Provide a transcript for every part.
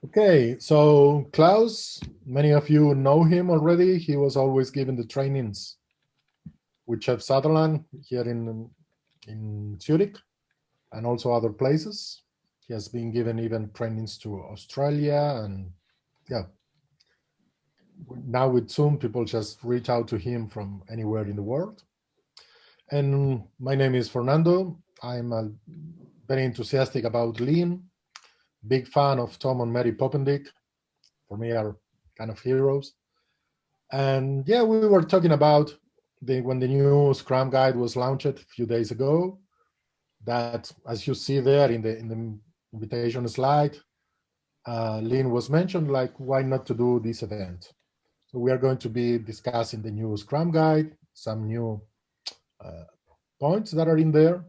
Okay, so Klaus, many of you know him already. He was always giving the trainings with Chef Sutherland here in Zurich and also other places. He has been given even trainings to Australia, and yeah, now with Zoom, people just reach out to him from anywhere in the world. And my name is Fernando. I'm very enthusiastic about Lean, big fan of Tom and Mary Poppendick. For me, are kind of heroes. And yeah, we were talking about when the new Scrum guide was launched a few days ago. That, as you see there in the invitation slide, Lean was mentioned. Like, why not to do this event? So we are going to be discussing the new Scrum guide, some new uh, points that are in there,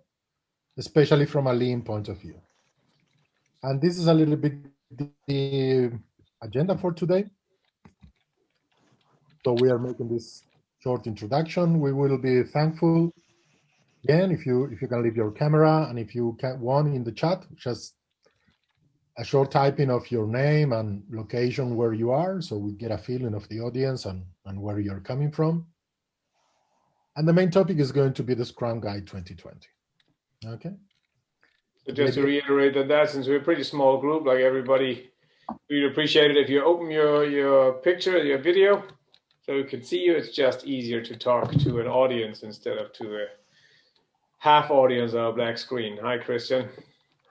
especially from a Lean point of view. And this is a little bit the agenda for today. So we are making this short introduction. We will be thankful again if you can leave your camera, and if you want in the chat, just a short typing of your name and location where you are, so we get a feeling of the audience and where you're coming from. And the main topic is going to be the Scrum Guide 2020. Okay. So just to reiterate that since we're a pretty small group, like everybody, we'd appreciate it if you open your picture, your video, so we can see you. It's just easier to talk to an audience instead of to a half audience on a black screen. Hi, Christian.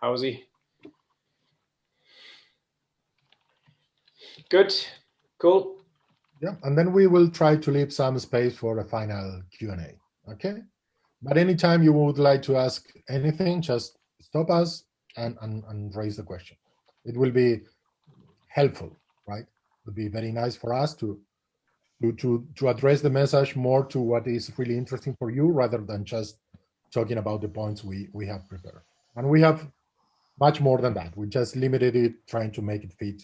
How's he? Good. Cool. Yeah, and then we will try to leave some space for a final Q&A. Okay. But anytime you would like to ask anything, just stop us and raise the question. It will be helpful, right? It would be very nice for us to address the message more to what is really interesting for you, rather than just talking about the points we have prepared. And we have much more than that. We just limited it, trying to make it fit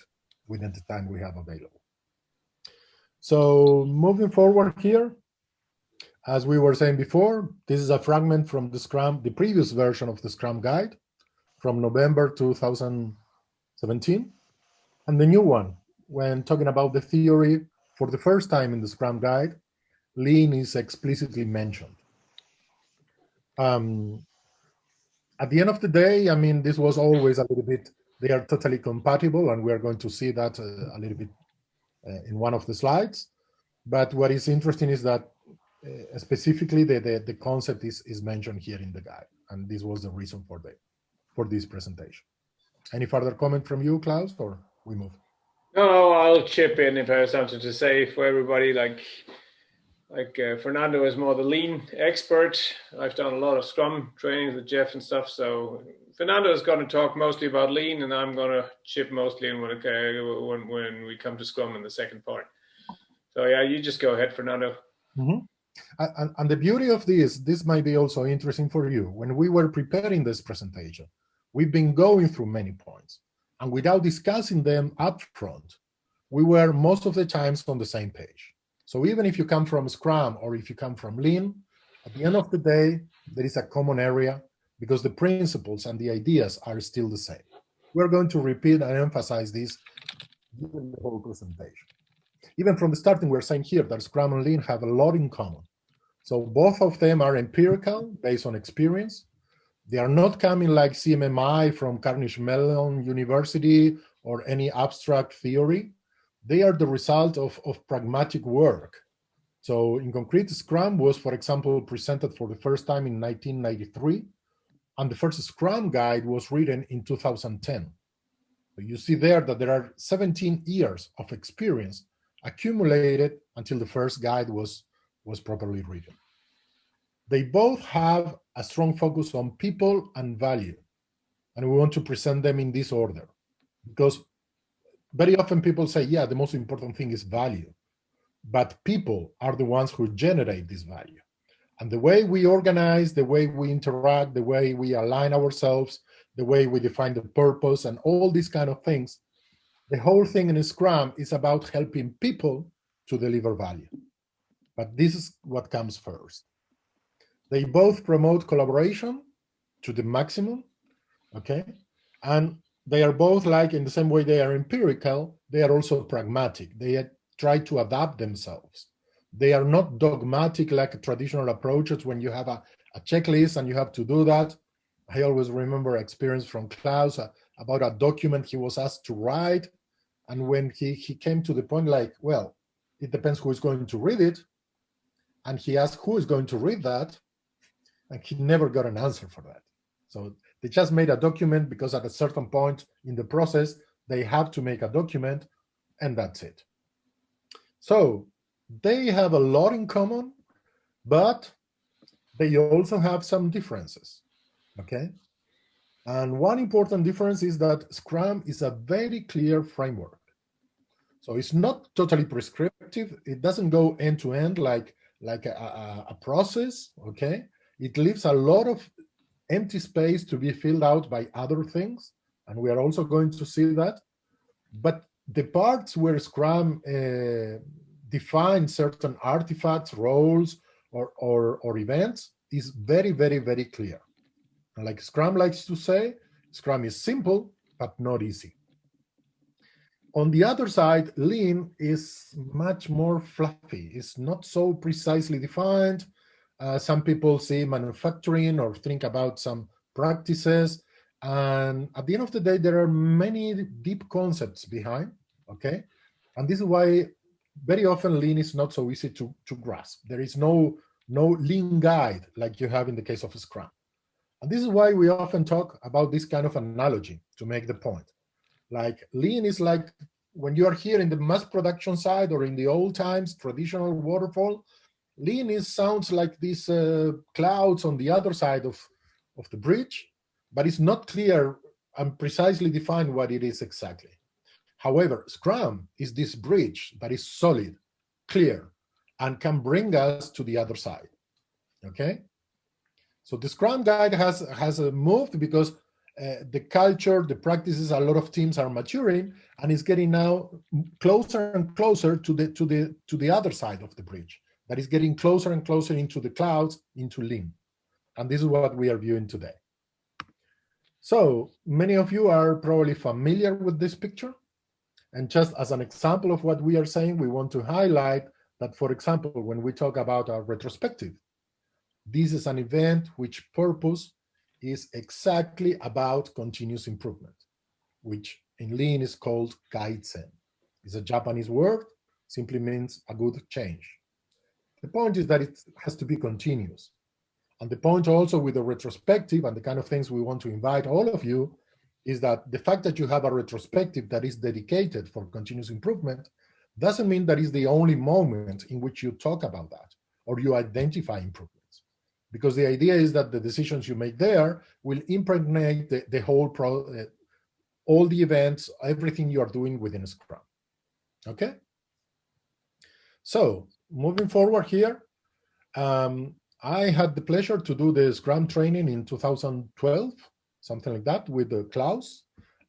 within the time we have available. So moving forward here, as we were saying before, this is a fragment from the previous version of the Scrum Guide from November 2017. And the new one, when talking about the theory, for the first time in the Scrum Guide, Lean is explicitly mentioned. At the end of the day, I mean, this was always a little bit, they are totally compatible, and we are going to see that a little bit in one of the slides. But what is interesting is that specifically the concept is mentioned here in the guide, and this was the reason for this presentation. Any further comment from you, Klaus, or we move? No, I'll chip in if I have something to say for everybody. Like Fernando is more the Lean expert. I've done a lot of Scrum trainings with Jeff and stuff. So Fernando is going to talk mostly about Lean, and I'm going to chip mostly in when we come to Scrum in the second part. So yeah, you just go ahead, Fernando. Mm-hmm. And the beauty of this might be also interesting for you. When we were preparing this presentation, we've been going through many points, and without discussing them up front, we were most of the times on the same page. So even if you come from Scrum or if you come from Lean, at the end of the day, there is a common area because the principles and the ideas are still the same. We're going to repeat and emphasize this during the whole presentation. Even from the starting, we're saying here that Scrum and Lean have a lot in common. So both of them are empirical, based on experience. They are not coming like CMMI from Carnegie Mellon University or any abstract theory. They are the result of pragmatic work. So in concrete, Scrum was, for example, presented for the first time in 1993, and the first Scrum guide was written in 2010. So you see there that there are 17 years of experience accumulated until the first guide was properly written. They both have a strong focus on people and value, and we want to present them in this order, because very often people say, yeah, the most important thing is value, but people are the ones who generate this value. And the way we organize, the way we interact, the way we align ourselves, the way we define the purpose, and all these kind of things, the whole thing in Scrum is about helping people to deliver value. But this is what comes first. They both promote collaboration to the maximum, okay? And they are both like, in the same way they are empirical, they are also pragmatic. They try to adapt themselves. They are not dogmatic like traditional approaches when you have a checklist and you have to do that. I always remember experience from Klaus about a document he was asked to write. And when he came to the point like, well, it depends who is going to read it. And he asked who is going to read that. And he never got an answer for that. So they just made a document because at a certain point in the process, they have to make a document, and that's it. So they have a lot in common, but they also have some differences, okay? And one important difference is that Scrum is a very clear framework. So it's not totally prescriptive. It doesn't go end to end like a process, okay? It leaves a lot of empty space to be filled out by other things, and we are also going to see that. But the parts where Scrum defines certain artifacts, roles, or events is very, very, very clear. And like Scrum likes to say, Scrum is simple, but not easy. On the other side, Lean is much more fluffy. It's not so precisely defined. Some people say manufacturing or think about some practices. And at the end of the day, there are many deep concepts behind, okay? And this is why very often Lean is not so easy to grasp. There is no Lean guide like you have in the case of Scrum. And this is why we often talk about this kind of analogy to make the point. Like Lean is like when you are here in the mass production side or in the old times, traditional waterfall, Lean sounds like these clouds on the other side of the bridge, but it's not clear and precisely defined what it is exactly. However, Scrum is this bridge that is solid, clear, and can bring us to the other side, okay? So the Scrum Guide has moved because the culture, the practices, a lot of teams are maturing, and it's getting now closer and closer to the other side of the bridge. That is getting closer and closer into the clouds, into Lean. And this is what we are viewing today. So many of you are probably familiar with this picture. And just as an example of what we are saying, we want to highlight that, for example, when we talk about our retrospective, this is an event which purpose is exactly about continuous improvement, which in Lean is called Kaizen. It's a Japanese word, simply means a good change. The point is that it has to be continuous. And the point also with the retrospective and the kind of things we want to invite all of you is that the fact that you have a retrospective that is dedicated for continuous improvement doesn't mean that is the only moment in which you talk about that or you identify improvements. Because the idea is that the decisions you make there will impregnate the whole all the events, everything you are doing within Scrum. Okay? So moving forward here, I had the pleasure to do the Scrum training in 2012, something like that, with Klaus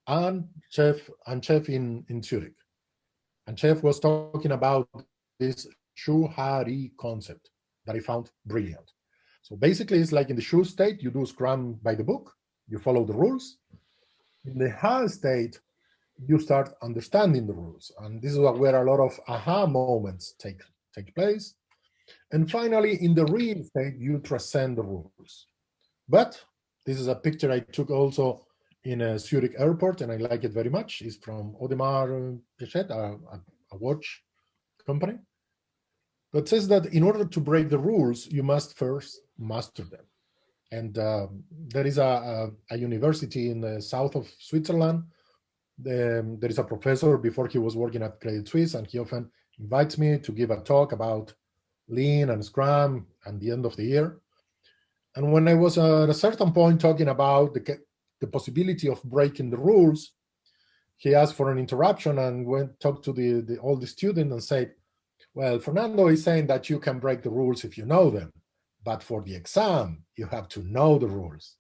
and Chef in Zurich. And Chef was talking about this Shuhari concept that I found brilliant. So basically, it's like in the Shu state, you do Scrum by the book, you follow the rules. In the Ha state, you start understanding the rules. And this is where a lot of aha moments take place. And finally, in the real state, you transcend the rules. But this is a picture I took also in a Zurich airport, and I like it very much. It's from Audemars Piguet, a watch company. But says that in order to break the rules, you must first master them. And there is a university in the south of Switzerland. There is a professor before he was working at Credit Suisse, and he often invites me to give a talk about Lean and Scrum at the end of the year. And when I was at a certain point talking about the possibility of breaking the rules, he asked for an interruption and went talk to all the students and said, well, Fernando is saying that you can break the rules if you know them, but for the exam, you have to know the rules.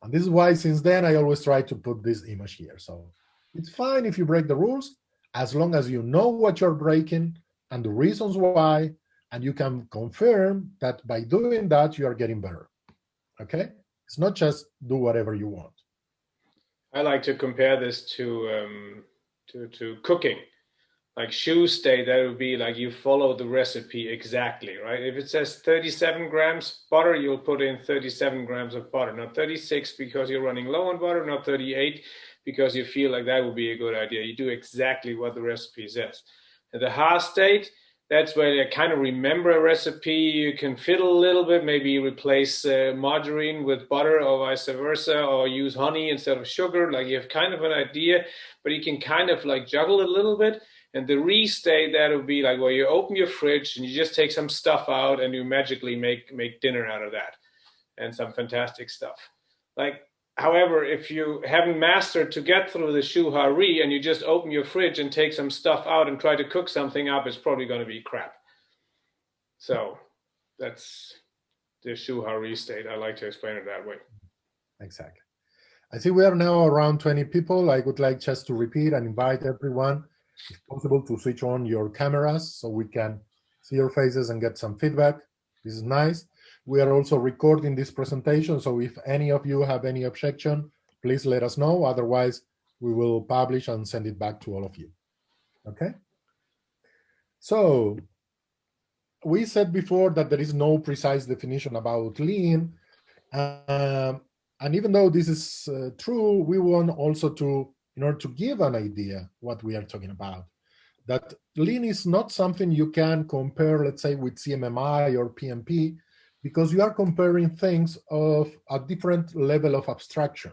And this is why since then I always try to put this image here. So it's fine if you break the rules, as long as you know what you're breaking and the reasons why, and you can confirm that by doing that, you are getting better, okay? It's not just do whatever you want. I like to compare this to cooking. Like shoe state, that would be like you follow the recipe exactly, right? If it says 37 grams butter, you'll put in 37 grams of butter, not 36 because you're running low on butter, not 38 because you feel like that would be a good idea. You do exactly what the recipe says. And the Ha state, that's where you kind of remember a recipe. You can fiddle a little bit, maybe replace margarine with butter or vice versa, or use honey instead of sugar. Like you have kind of an idea, but you can kind of like juggle it a little bit. And the re state, that would be like where you open your fridge and you just take some stuff out and you magically make dinner out of that and some fantastic stuff. Like, however, if you haven't mastered to get through the Shu Ha Re and you just open your fridge and take some stuff out and try to cook something up, it's probably going to be crap. So that's the Shu Ha Re state. I like to explain it that way. Exactly. I see we are now around 20 people. I would like just to repeat and invite everyone, if possible, to switch on your cameras so we can see your faces and get some feedback. This is nice. We are also recording this presentation, so if any of you have any objection, please let us know. Otherwise, we will publish and send it back to all of you. Okay? So we said before that there is no precise definition about lean. And even though this is true, we want also to, in order to give an idea what we are talking about, that lean is not something you can compare, let's say, with CMMI or PMP, because you are comparing things of a different level of abstraction.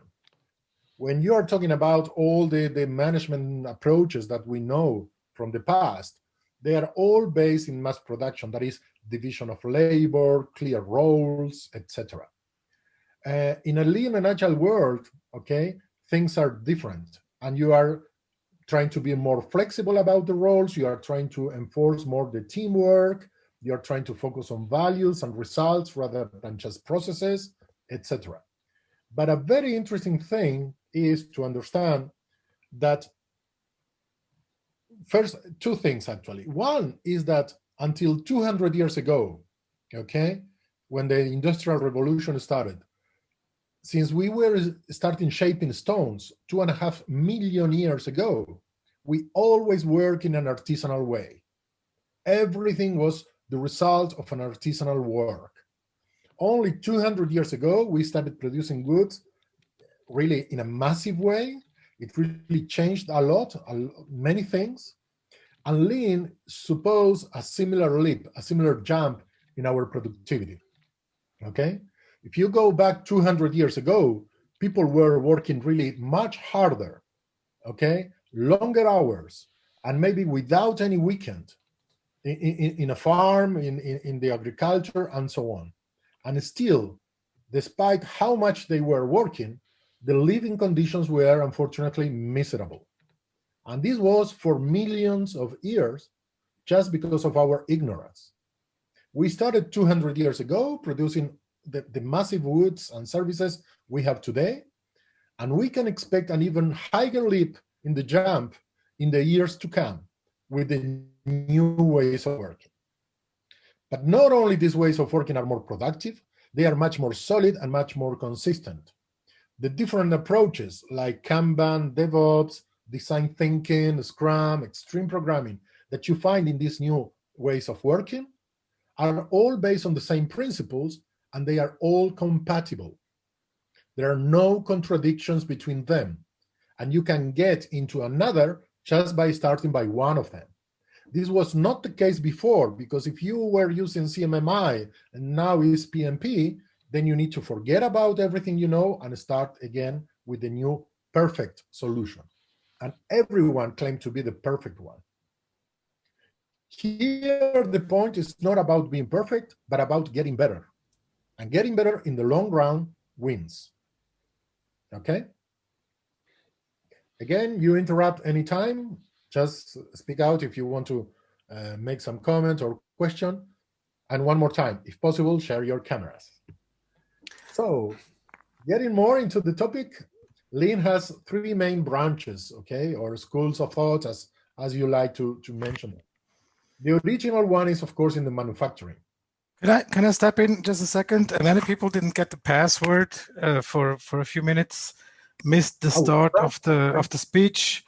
When you are talking about all the management approaches that we know from the past, they are all based in mass production, that is division of labor, clear roles, etc. In a lean and agile world, okay, things are different, and you are trying to be more flexible about the roles, you are trying to enforce more the teamwork, you are trying to focus on values and results rather than just processes, etc. But a very interesting thing is to understand that, first, two things actually. One is that until 200 years ago, okay, when the Industrial Revolution started, since we were starting shaping stones 2.5 million years ago, we always work in an artisanal way. Everything was the result of an artisanal work. Only 200 years ago, we started producing goods really in a massive way. It really changed a lot, many things. And lean suppose a similar leap, a similar jump in our productivity, okay? If you go back 200 years ago, people were working really much harder, okay? Longer hours, and maybe without any weekend in a farm, in the agriculture, and so on. And still, despite how much they were working, the living conditions were unfortunately miserable. And this was for millions of years just because of our ignorance. We started 200 years ago producing the massive goods and services we have today, and we can expect an even higher leap in the jump in the years to come with the new ways of working. But not only these ways of working are more productive, they are much more solid and much more consistent. The different approaches like Kanban, DevOps, design thinking, Scrum, extreme programming that you find in these new ways of working are all based on the same principles, and they are all compatible. There are no contradictions between them, and you can get into another just by starting by one of them. This was not the case before, because if you were using CMMI and now is PMP, then you need to forget about everything you know and start again with the new perfect solution. And everyone claimed to be the perfect one. Here, the point is not about being perfect, but about getting better. And getting better in the long run wins. Okay? Again, you interrupt anytime. Just speak out if you want to make some comment or question. And one more time, if possible, share your cameras. So, getting more into the topic, Lean has three main branches, okay, or schools of thought, as you like to mention it. The original one is, of course, in the manufacturing. Can I step in just a second? Many people didn't get the password for a few minutes. missed the start of the speech.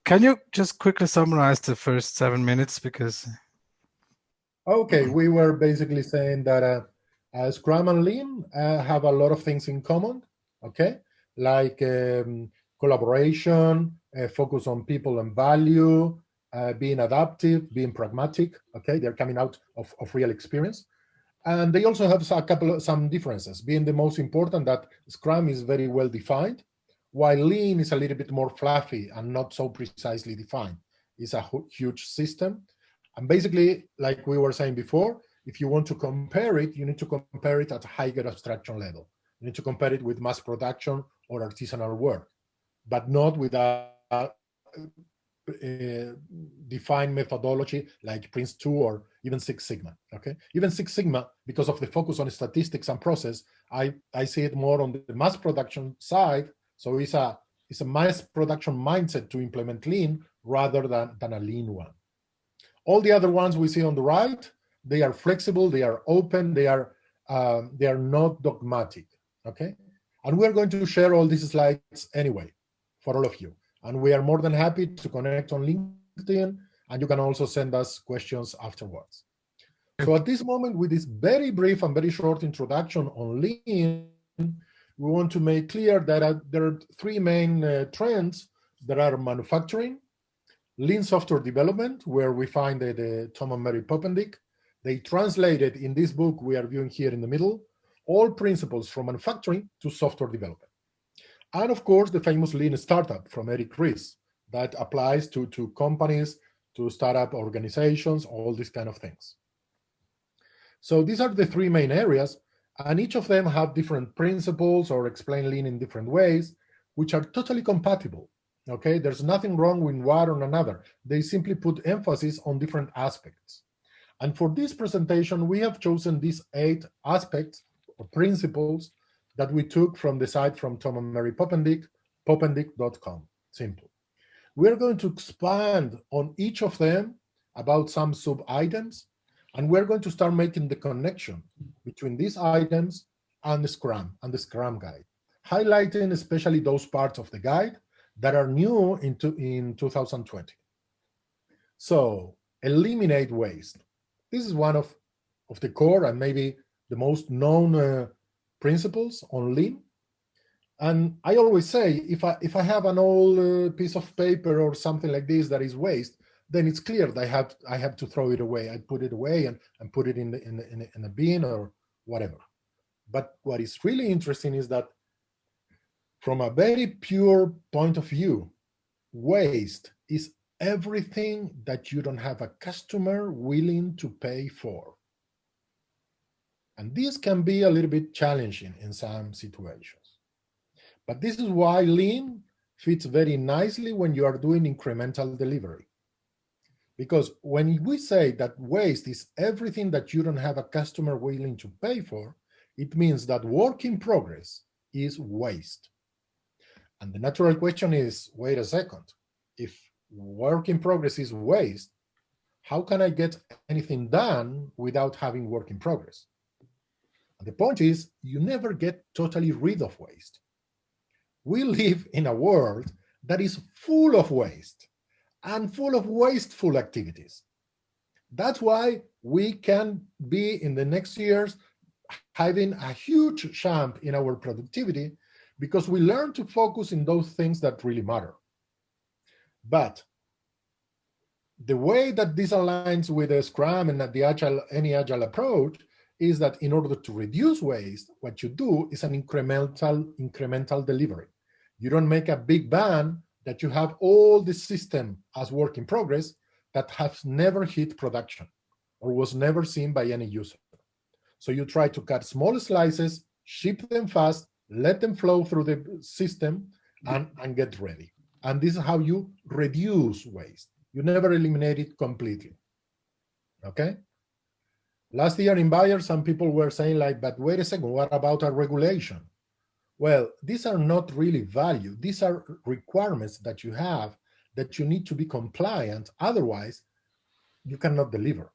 Can you just quickly summarize the first 7 minutes? Because okay, we were basically saying that Scrum and Lean have a lot of things in common. Okay, like collaboration, focus on people and value, being adaptive, being pragmatic. Okay, they're coming out of real experience. And they also have some differences, being the most important that Scrum is very well defined, while Lean is a little bit more fluffy and not so precisely defined. It's a huge system. And basically, like we were saying before, if you want to compare it, you need to compare it at a higher abstraction level. You need to compare it with mass production or artisanal work, but not with a defined methodology like Prince2 or even Six Sigma. Okay, even Six Sigma, because of the focus on statistics and process, I see it more on the mass production side. So it's a mass production mindset to implement Lean rather than a Lean one. All the other ones we see on the right, they are flexible, they are open, they are not dogmatic. Okay, and we're going to share all these slides anyway for all of you. And we are more than happy to connect on LinkedIn, and you can also send us questions afterwards. So at this moment, with this very brief and very short introduction on Lean, we want to make clear that there are three main trends. There are manufacturing, Lean software development, where we find the Tom and Mary Poppendick. They translated in this book we are viewing here in the middle, all principles from manufacturing to software development. And of course, the famous Lean Startup from Eric Ries that applies to companies, to startup organizations, all these kind of things. So these are the three main areas, and each of them have different principles or explain Lean in different ways, which are totally compatible. Okay, there's nothing wrong with one or another. They simply put emphasis on different aspects. And for this presentation, we have chosen these 8 aspects or principles that we took from the site from Tom and Mary Poppendick, poppendick.com, simple. We're going to expand on each of them about some sub-items, and we're going to start making the connection between these items and the Scrum Guide, highlighting especially those parts of the guide that are new in 2020. So, eliminate waste. This is one of the core and maybe the most known principles on Lean. And I always say, if I have an old piece of paper or something like this that is waste, then it's clear that I have to throw it away. I put it away and put it in a bin or whatever. But what is really interesting is that from a very pure point of view, waste is everything that you don't have a customer willing to pay for. And this can be a little bit challenging in some situations. But this is why Lean fits very nicely when you are doing incremental delivery. Because when we say that waste is everything that you don't have a customer willing to pay for, it means that work in progress is waste. And the natural question is, wait a second, if work in progress is waste, how can I get anything done without having work in progress? And the point is, you never get totally rid of waste. We live in a world that is full of waste and full of wasteful activities. That's why we can be in the next years having a huge jump in our productivity because we learn to focus in those things that really matter. But the way that this aligns with the Scrum and any agile approach is that in order to reduce waste, what you do is an incremental delivery. You don't make a big bang that you have all the system as work in progress that has never hit production or was never seen by any user. So you try to cut small slices, ship them fast, let them flow through the system and get ready. And this is how you reduce waste. You never eliminate it completely, okay? Last year in Bayer, some people were saying like, but wait a second, what about a regulation? Well, these are not really value. These are requirements that you have that you need to be compliant. Otherwise, you cannot deliver.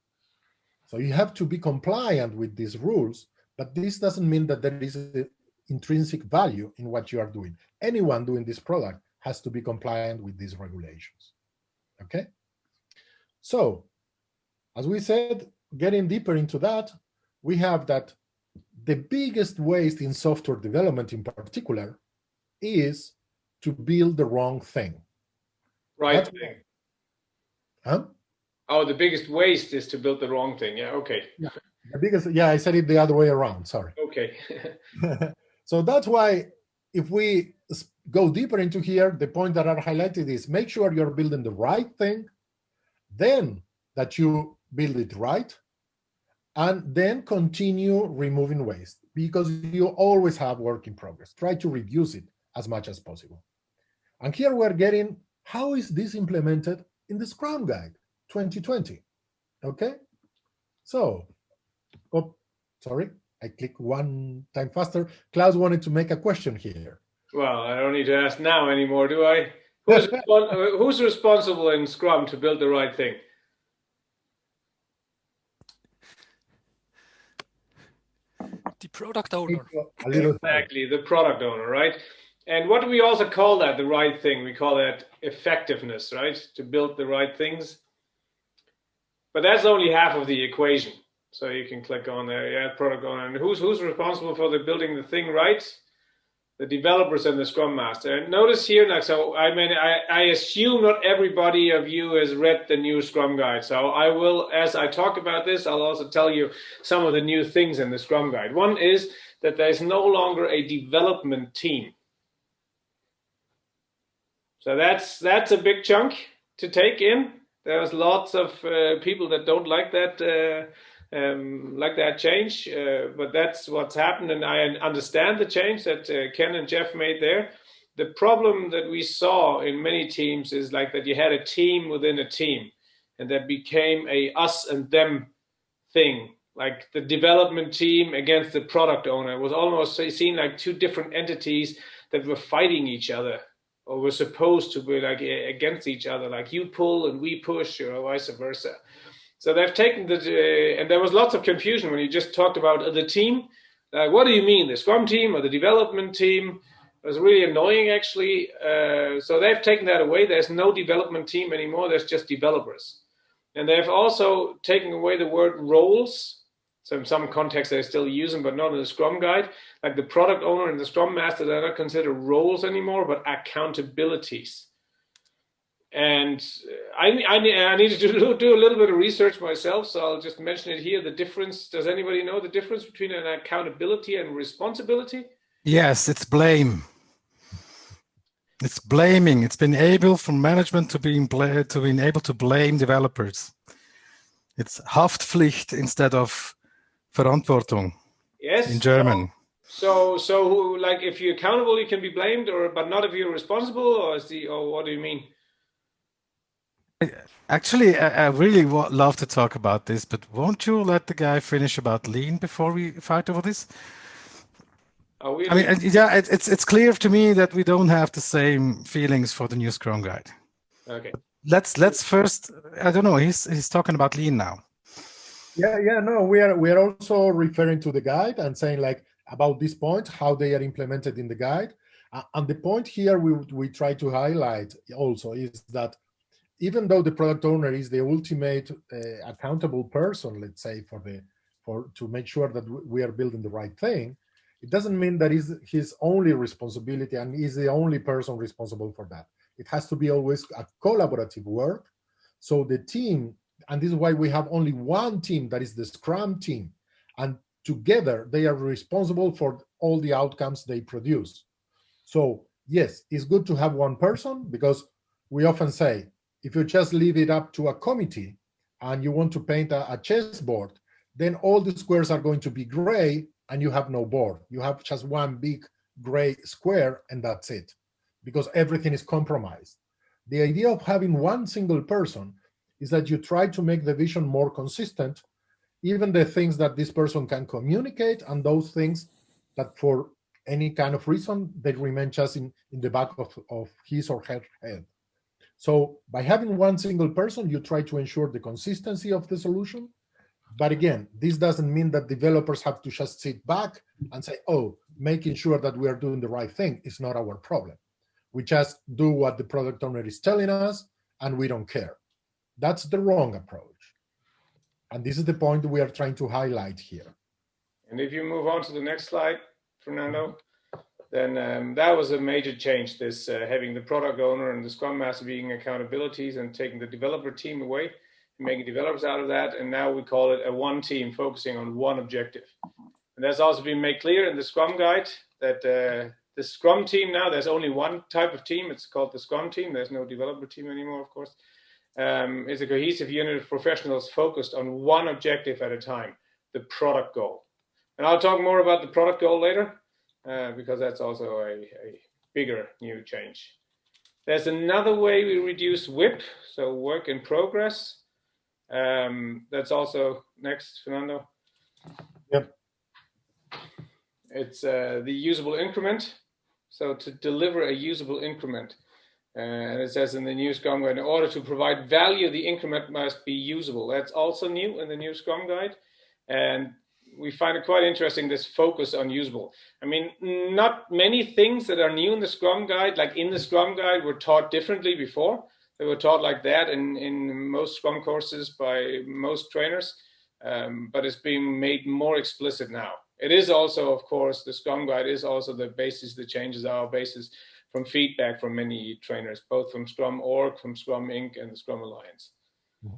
So you have to be compliant with these rules, but this doesn't mean that there is intrinsic value in what you are doing. Anyone doing this product has to be compliant with these regulations. Okay? So, as we said, getting deeper into that, we have that the biggest waste in software development in particular is to build the wrong thing. Right thing. Huh? Oh, the biggest waste is to build the wrong thing. Yeah, okay. Yeah, the biggest, yeah, I said it the other way around, sorry. Okay. So that's why if we go deeper into here, the point that are highlighted is make sure you're building the right thing, then that you build it right, and then continue removing waste, because you always have work in progress. Try to reduce it as much as possible. And here we're getting, how is this implemented in the Scrum Guide 2020? Okay, so, oh, sorry, I clicked one time faster. Klaus wanted to make a question here. Well, I don't need to ask now anymore, do I? Who's responsible in Scrum to build the right thing? The product owner. Exactly, the product owner, right? And what do we also call that, the right thing? We call that effectiveness, right? To build the right things. But that's only half of the equation. So you can click on there, yeah, product owner. And who's responsible for the building the thing right? The developers and the Scrum Master. And notice here, now, so I mean, I assume not everybody of you has read the new Scrum Guide. So I will, as I talk about this, I'll also tell you some of the new things in the Scrum Guide. One is that there's no longer a development team. So that's a big chunk to take in. There's lots of people that don't like that change, but that's what's happened, and I understand the change that Ken and Jeff made there. The problem that we saw in many teams is like that you had a team within a team, and that became a us and them thing, like the development team against the product owner. It was almost seen like two different entities that were fighting each other, or were supposed to be like against each other, like you pull and we push, or vice versa. So they've taken and there was lots of confusion when you just talked about the team. What do you mean, the Scrum team or the development team? It was really annoying, actually. So they've taken that away. There's no development team anymore. There's just developers. And they've also taken away the word roles. So in some contexts they're still using, but not in the Scrum Guide. Like the product owner and the Scrum Master, they're not considered roles anymore, but accountabilities. And I need to do a little bit of research myself, so I'll just mention it here. The difference, does anybody know the difference between an accountability and responsibility? Yes, it's blame. It's blaming. It's been able for management to be able to blame developers. It's Haftpflicht instead of Verantwortung. Yes. In German. So like if you're accountable, you can be blamed, but not if you're responsible, or what do you mean? Actually, I really love to talk about this, but won't you let the guy finish about lean before we fight over this? I mean, yeah, it's clear to me that we don't have the same feelings for the new Scrum Guide. Okay. Let's first. I don't know. He's talking about lean now. Yeah. No, we are also referring to the guide and saying like about this point, how they are implemented in the guide. And the point here we try to highlight also is that even though the product owner is the ultimate accountable person, let's say to make sure that we are building the right thing, it doesn't mean that is his only responsibility and he's the only person responsible for that. It has to be always a collaborative work. So the team, and this is why we have only one team, that is the Scrum team, and together they are responsible for all the outcomes they produce. So yes, it's good to have one person, because we often say, if you just leave it up to a committee and you want to paint a chessboard, then all the squares are going to be gray and you have no board. You have just one big gray square and that's it, because everything is compromised. The idea of having one single person is that you try to make the vision more consistent, even the things that this person can communicate and those things that for any kind of reason, they remain just in the back of his or her head. So by having one single person, you try to ensure the consistency of the solution. But again, this doesn't mean that developers have to just sit back and say, oh, making sure that we are doing the right thing is not our problem. We just do what the product owner is telling us and we don't care. That's the wrong approach. And this is the point we are trying to highlight here. And if you move on to the next slide, Fernando, then that was a major change, this having the product owner and the Scrum Master being accountabilities and taking the developer team away and making developers out of that. And now we call it a one team focusing on one objective. And that's also been made clear in the Scrum Guide that the Scrum team now, there's only one type of team. It's called the Scrum team. There's no developer team anymore, of course. It's a cohesive unit of professionals focused on one objective at a time, the product goal. And I'll talk more about the product goal later, because that's also a bigger new change. There's another way we reduce WIP, so work in progress. That's also next, Fernando. Yep. It's the usable increment. So to deliver a usable increment, and it says in the new Scrum Guide, in order to provide value, the increment must be usable. That's also new in the new Scrum Guide. And we find it quite interesting, this focus on usable. I mean, not many things that are new in the Scrum Guide, like in the Scrum Guide, were taught differently before. They were taught like that in most Scrum courses by most trainers, but it's being made more explicit now. It is also, of course, the Scrum Guide is also the basis, the changes are basis from feedback from many trainers, both from Scrum.org, from Scrum Inc. and the Scrum Alliance. Mm-hmm.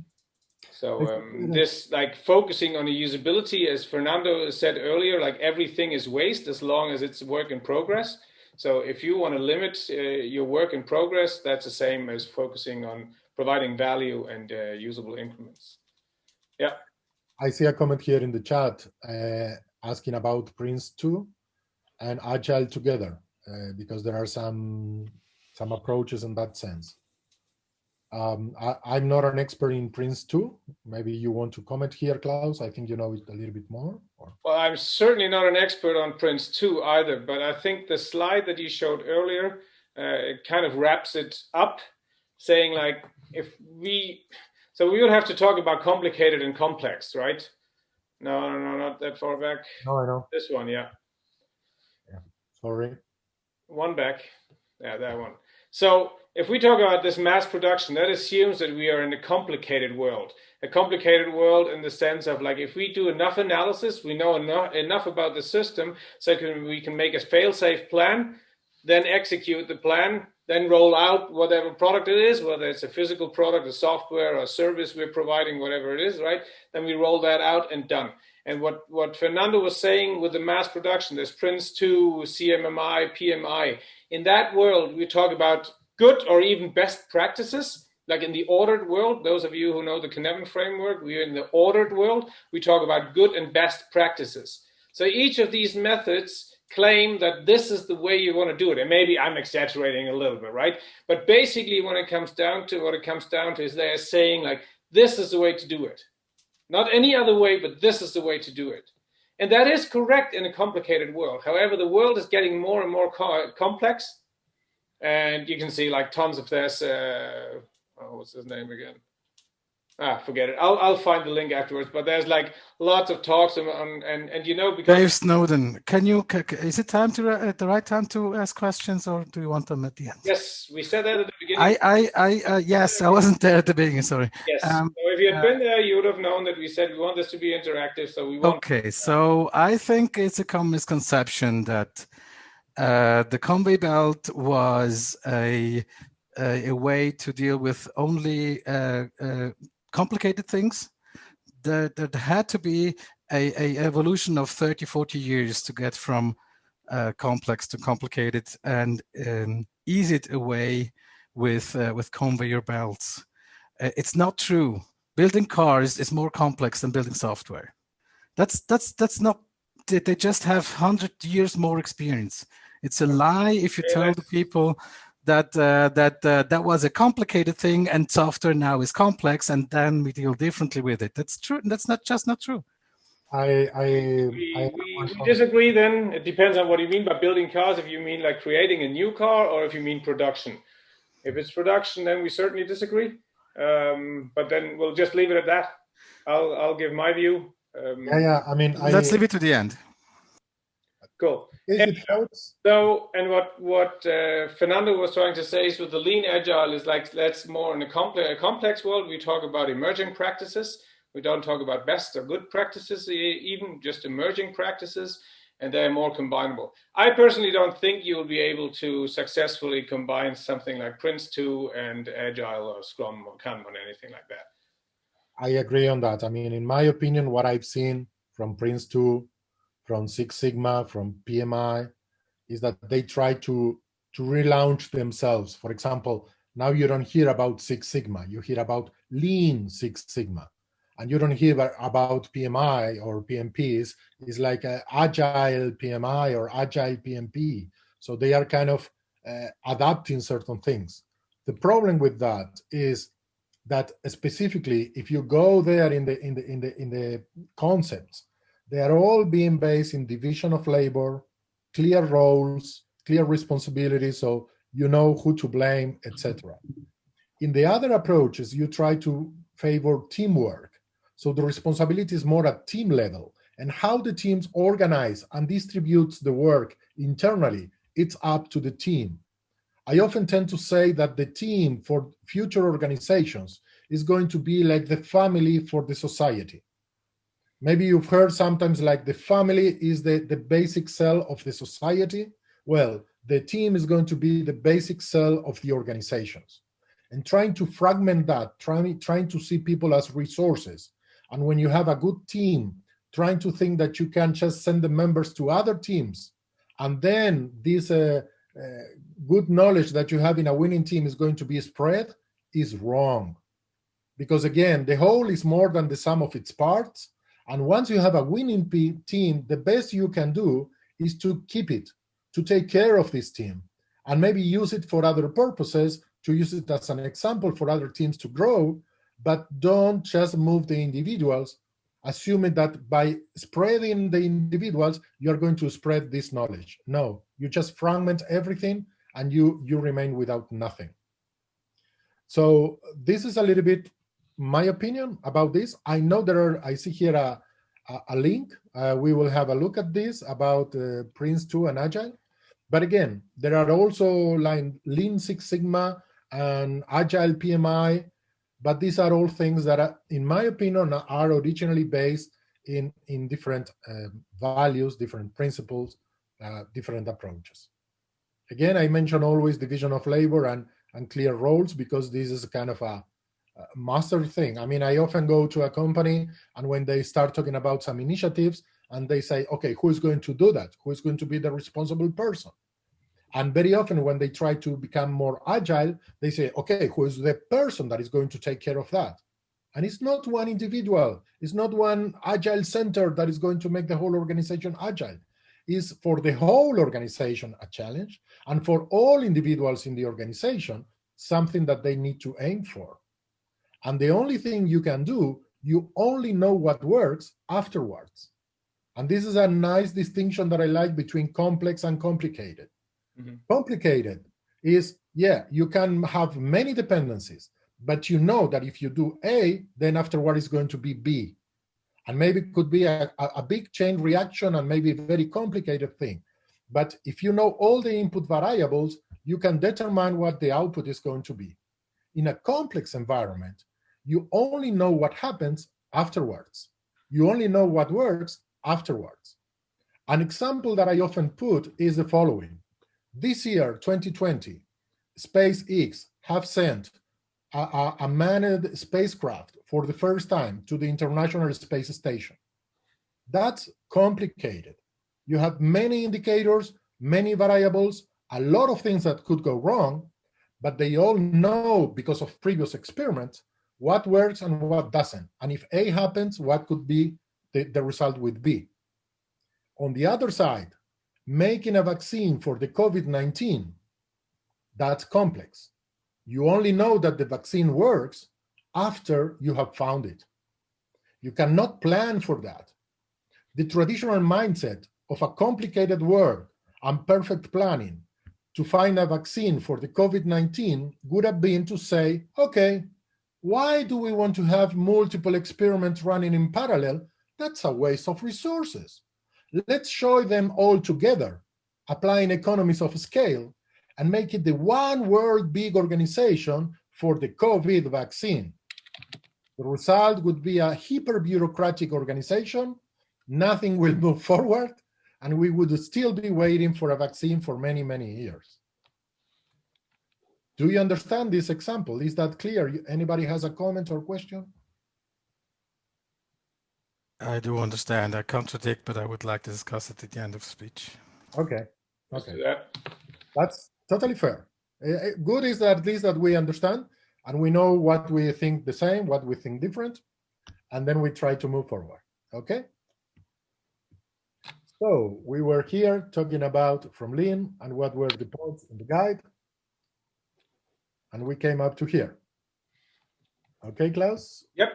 So this, like focusing on the usability, as Fernando said earlier, like everything is waste as long as it's work in progress. So if you want to limit your work in progress, that's the same as focusing on providing value and usable increments. Yeah. I see a comment here in the chat asking about Prince 2 and Agile together, because there are some approaches in that sense. I'm not an expert in Prince 2. Maybe you want to comment here, Klaus? I think you know it a little bit more. Or? Well, I'm certainly not an expert on Prince 2 either, but I think the slide that you showed earlier, it kind of wraps it up, saying like, so we would have to talk about complicated and complex, right? No, not that far back. No, I know. This one, yeah. Sorry. One back. Yeah, that one. So if we talk about this mass production, that assumes that we are in a complicated world in the sense of like, if we do enough analysis, we know enough about the system, so we can make a fail-safe plan, then execute the plan, then roll out whatever product it is, whether it's a physical product, a software, or a service we're providing, whatever it is, right? Then we roll that out and done. And what Fernando was saying with the mass production, there's Prince 2, CMMI, PMI. In that world, we talk about good or even best practices, like in the ordered world. Those of you who know the Cynefin framework, we are in the ordered world. We talk about good and best practices. So each of these methods claim that this is the way you want to do it. And maybe I'm exaggerating a little bit, right? But basically what it comes down to is they're saying like, this is the way to do it. Not any other way, but this is the way to do it. And that is correct in a complicated world. However, the world is getting more and more complex. And you can see like tons of this, what's his name again? Forget it. I'll find the link afterwards. But there's like lots of talks and you know, because Dave Snowden, is it time to the right time to ask questions, or do you want them at the end? Yes, we said that at the beginning. Yes, I wasn't there at the beginning. Sorry. Yes. So if you had been there, you would have known that we said we want this to be interactive. So we want. Okay, so I think it's a common misconception that the conveyor belt was a way to deal with only complicated things. There had to be a evolution of 30, 40 years to get from complex to complicated, and ease it away with conveyor belts. It's not true. Building cars is more complex than building software. That's not. They just have 100 years more experience. It's a lie if you tell the people that was a complicated thing and software now is complex and then we deal differently with it. That's true. That's not true. We disagree then. It depends on what you mean by building cars. If you mean like creating a new car, or if you mean production. If it's production, then we certainly disagree. But then we'll just leave it at that. I'll give my view. I mean, let's leave it to the end. Cool. It helps. So, and what Fernando was trying to say is with the lean agile is like, that's more in a complex world. We talk about emerging practices. We don't talk about best or good practices, even just emerging practices, and they're more combinable. I personally don't think you'll be able to successfully combine something like Prince2 and Agile or Scrum or Kanban, anything like that. I agree on that. I mean, in my opinion, what I've seen from Prince2, from Six Sigma, from PMI, is that they try to relaunch themselves. For example, now you don't hear about Six Sigma, you hear about Lean Six Sigma. And you don't hear about PMI or PMPs. It's like Agile PMI or Agile PMP. So they are kind of adapting certain things. The problem with that is that specifically, if you go there in the concepts, they are all being based in division of labor, clear roles, clear responsibilities, so you know who to blame, etc. In the other approaches, you try to favor teamwork. So the responsibility is more at team level, and how the teams organize and distributes the work internally, it's up to the team. I often tend to say that the team for future organizations is going to be like the family for the society. Maybe you've heard sometimes like the family is the basic cell of the society. Well, the team is going to be the basic cell of the organizations. And trying to fragment that, trying to see people as resources. And when you have a good team, trying to think that you can just send the members to other teams, and then this good knowledge that you have in a winning team is going to be spread, is wrong. Because again, the whole is more than the sum of its parts. And once you have a winning team, the best you can do is to keep it, to take care of this team, and maybe use it for other purposes, to use it as an example for other teams to grow, but don't just move the individuals, assuming that by spreading the individuals, you're going to spread this knowledge. No, you just fragment everything and you remain without nothing. So this is a little bit my opinion about this. I know I see here a link. We will have a look at this about Prince2 and Agile. But again, there are also like Lean Six Sigma and Agile PMI, but these are all things that, are, in my opinion, are originally based in different values, different principles, different approaches. Again, I mention always division of labor and clear roles, because this is kind of a master thing. I mean, I often go to a company, and when they start talking about some initiatives, and they say, okay, who is going to do that? Who is going to be the responsible person? And very often when they try to become more agile, they say, okay, who is the person that is going to take care of that? And it's not one individual. It's not one agile center that is going to make the whole organization agile. It's for the whole organization a challenge, and for all individuals in the organization, something that they need to aim for. And the only thing you can do, you only know what works afterwards. And this is a nice distinction that I like between complex and complicated. Mm-hmm. Complicated is, yeah, you can have many dependencies, but you know that if you do A, then afterward is going to be B. And maybe it could be a big chain reaction and maybe a very complicated thing. But if you know all the input variables, you can determine what the output is going to be. In a complex environment, you only know what happens afterwards. You only know what works afterwards. An example that I often put is the following. This year, 2020, SpaceX have sent a manned spacecraft for the first time to the International Space Station. That's complicated. You have many indicators, many variables, a lot of things that could go wrong, but they all know, because of previous experiments, what works and what doesn't. And if A happens, what could be the result with B. On the other side, making a vaccine for the COVID-19, that's complex. You only know that the vaccine works after you have found it. You cannot plan for that. The traditional mindset of a complicated world and perfect planning to find a vaccine for the COVID-19 would have been to say, okay, why do we want to have multiple experiments running in parallel? That's a waste of resources. let's show them all together, applying economies of scale, and make it the one world big organization for the COVID vaccine. The result would be a hyper-bureaucratic organization, nothing will move forward, and we would still be waiting for a vaccine for many, many years. Do you understand this example? Is that clear? Anybody has a comment or question? I do understand. I contradict, but I would like to discuss it at the end of the speech. Okay. Let's do Okay. that. That's totally fair. Good is that at least that we understand and we know what we think the same, what we think different, and then we try to move forward. Okay. So we were here talking about from Lean and what were the points in the guide, and we came up to here. Okay, Klaus? Yep.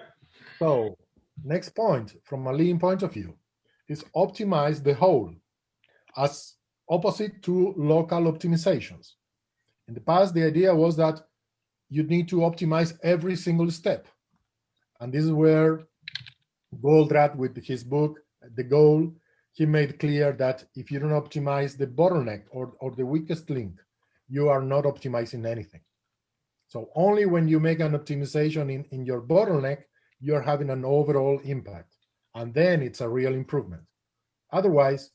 So next point from a Lean point of view is optimize the whole as opposite to local optimizations. In the past, the idea was that you need to optimize every single step. And this is where Goldratt, with his book, The Goal, he made clear that if you don't optimize the bottleneck or the weakest link, you are not optimizing anything. So only when you make an optimization in your bottleneck, you're having an overall impact. And then it's a real improvement. Otherwise,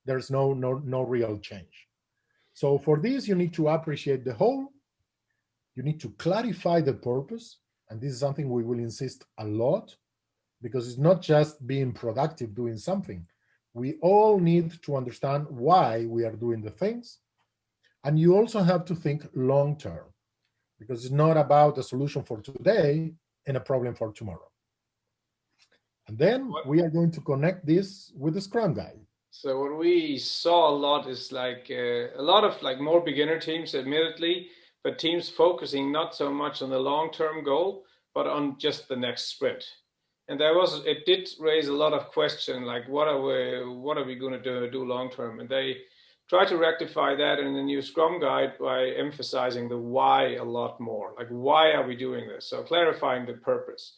there's no real change. So for this, you need to appreciate the whole. You need to clarify the purpose. And this is something we will insist a lot, because it's not just being productive doing something. We all need to understand why we are doing the things. And you also have to think long-term, because it's not about a solution for today and a problem for tomorrow. And then we are going to connect this with the Scrum Guide. So what we saw a lot is like a lot of like more beginner teams, admittedly, but teams focusing not so much on the long-term goal, but on just the next sprint. And it did raise a lot of question, like what are we going to do long-term? And they try to rectify that in the new Scrum Guide by emphasizing the why a lot more. Like, why are we doing this? So clarifying the purpose.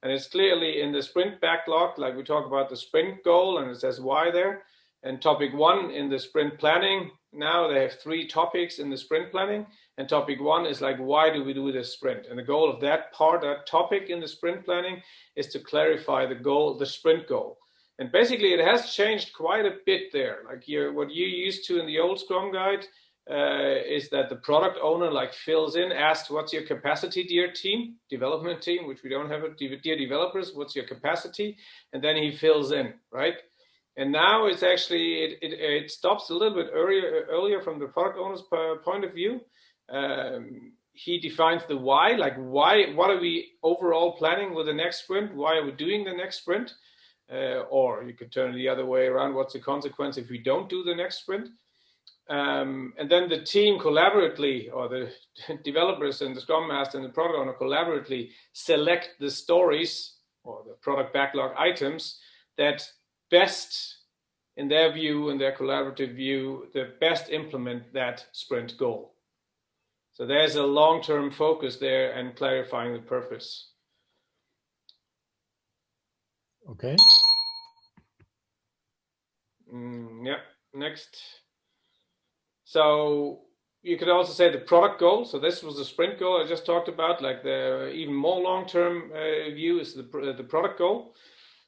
And it's clearly in the sprint backlog, like we talk about the sprint goal, and it says why there. And topic 1 in the sprint planning, now they have 3 topics in the sprint planning. And topic 1 is like, why do we do this sprint? And the goal of that topic in the sprint planning is to clarify the goal, the sprint goal. And basically it has changed quite a bit there. Like what you used to in the old Scrum Guide is that the product owner like fills in, asks, what's your capacity, dear team, development team, which we don't have, dear developers, what's your capacity? And then he fills in, right? And now it's actually, it stops a little bit earlier from the product owner's point of view. He defines the why, like what are we overall planning with the next sprint? Why are we doing the next sprint? Or you could turn it the other way around. What's the consequence if we don't do the next sprint? And then the team collaboratively, or the developers and the Scrum Master and the product owner collaboratively select the stories or the product backlog items that best, in their view, in their collaborative view, the best implement that sprint goal. So there's a long-term focus there and clarifying the purpose. Okay. Yeah, next. So you could also say the product goal. So this was the sprint goal I just talked about, like the even more long-term view is the product goal.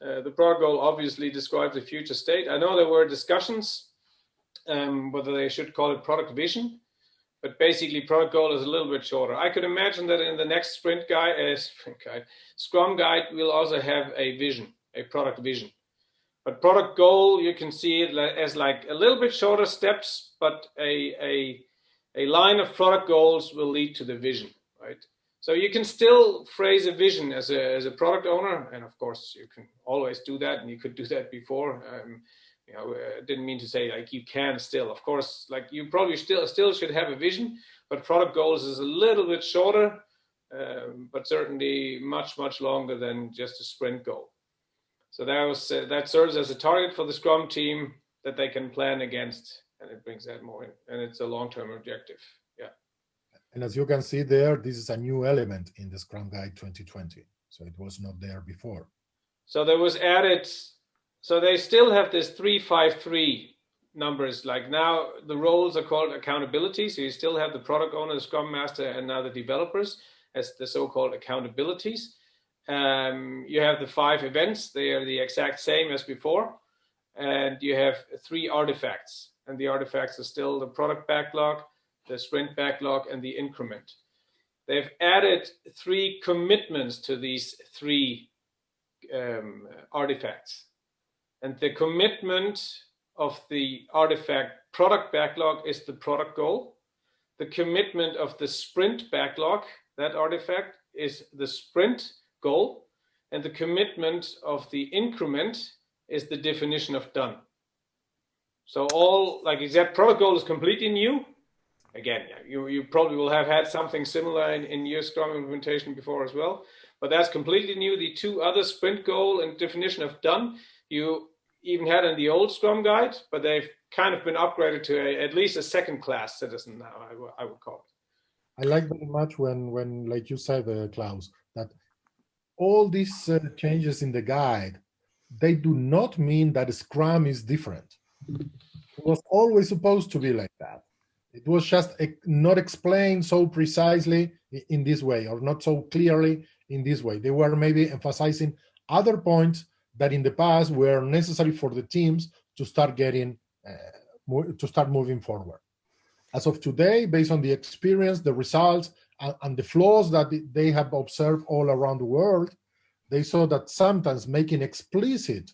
The product goal obviously describes the future state. I know there were discussions whether they should call it product vision, but basically product goal is a little bit shorter. I could imagine that in the next Scrum Guide, we'll also have a vision, a product vision. But product goal, you can see it as like a little bit shorter steps, but a line of product goals will lead to the vision, right? So you can still phrase a vision as a product owner, and of course you can always do that, and you could do that before. I didn't mean to say like you can still. Of course, like you probably still should have a vision, but product goals is a little bit shorter, but certainly much longer than just a sprint goal. So that serves as a target for the Scrum team that they can plan against, and it brings that more in, and it's a long-term objective. Yeah. And as you can see there, this is a new element in the Scrum Guide 2020. So it was not there before. So there was added So they still have this 3-5-3 numbers. Like now the roles are called accountability. So you still have the product owner, the scrum master, and now the developers as the so-called accountabilities. You have the 5 events. They are the exact same as before. And you have 3 artifacts. And the artifacts are still the product backlog, the sprint backlog, and the increment. They've added 3 commitments to these 3 artifacts. And the commitment of the artifact product backlog is the product goal. The commitment of the sprint backlog, that artifact, is the sprint goal. And the commitment of the increment is the definition of done. So all, like except product goal is completely new. Again, you probably will have had something similar in your Scrum implementation before as well, but that's completely new. The 2 other, sprint goal and definition of done, you even had in the old Scrum guide, but they've kind of been upgraded to at least a second-class citizen now, I would call it. I like very much when like you said, Klaus, that all these changes in the guide, they do not mean that Scrum is different. It was always supposed to be like that. It was just not explained so precisely in this way, or not so clearly in this way. They were maybe emphasizing other points that in the past were necessary for the teams to start getting, to start moving forward. As of today, based on the experience, the results, and the flaws that they have observed all around the world, they saw that sometimes making explicit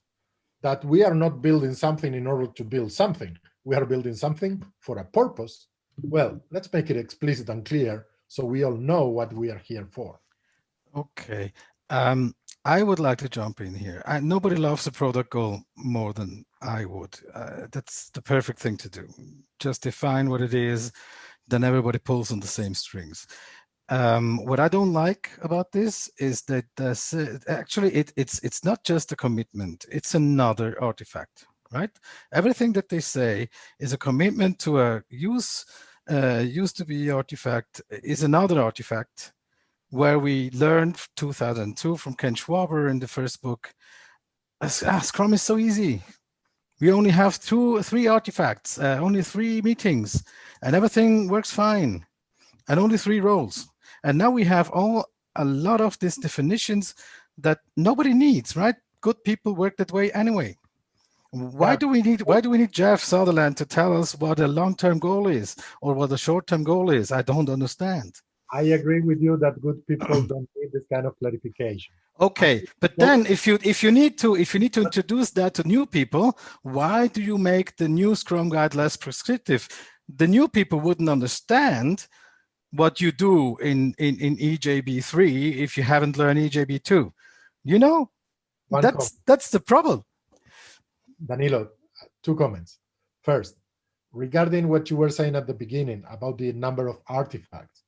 that we are not building something in order to build something. We are building something for a purpose. Well, let's make it explicit and clear so we all know what we are here for. Okay. I would like to jump in here. Nobody loves a product goal more than I would. That's the perfect thing to do. Just define what it is, then everybody pulls on the same strings. What I don't like about this is that actually it's not just a commitment, it's another artifact, right? Everything that they say is a commitment to a used to be artifact is another artifact, where we learned 2002 from Ken Schwaber in the first book, Scrum is so easy. We only have 3 artifacts, only 3 meetings, and everything works fine, and only 3 roles. And now we have a lot of these definitions that nobody needs, right? Good people work that way anyway. Why do we need Jeff Sutherland to tell us what a long-term goal is or what a short-term goal is? I don't understand. I agree with you that good people don't need this kind of clarification. Okay, but then if you need to introduce that to new people, why do you make the new Scrum guide less prescriptive? The new people wouldn't understand what you do in EJB3 if you haven't learned EJB2. You know, that's the problem. Danilo, 2 comments. First, regarding what you were saying at the beginning about the number of artifacts.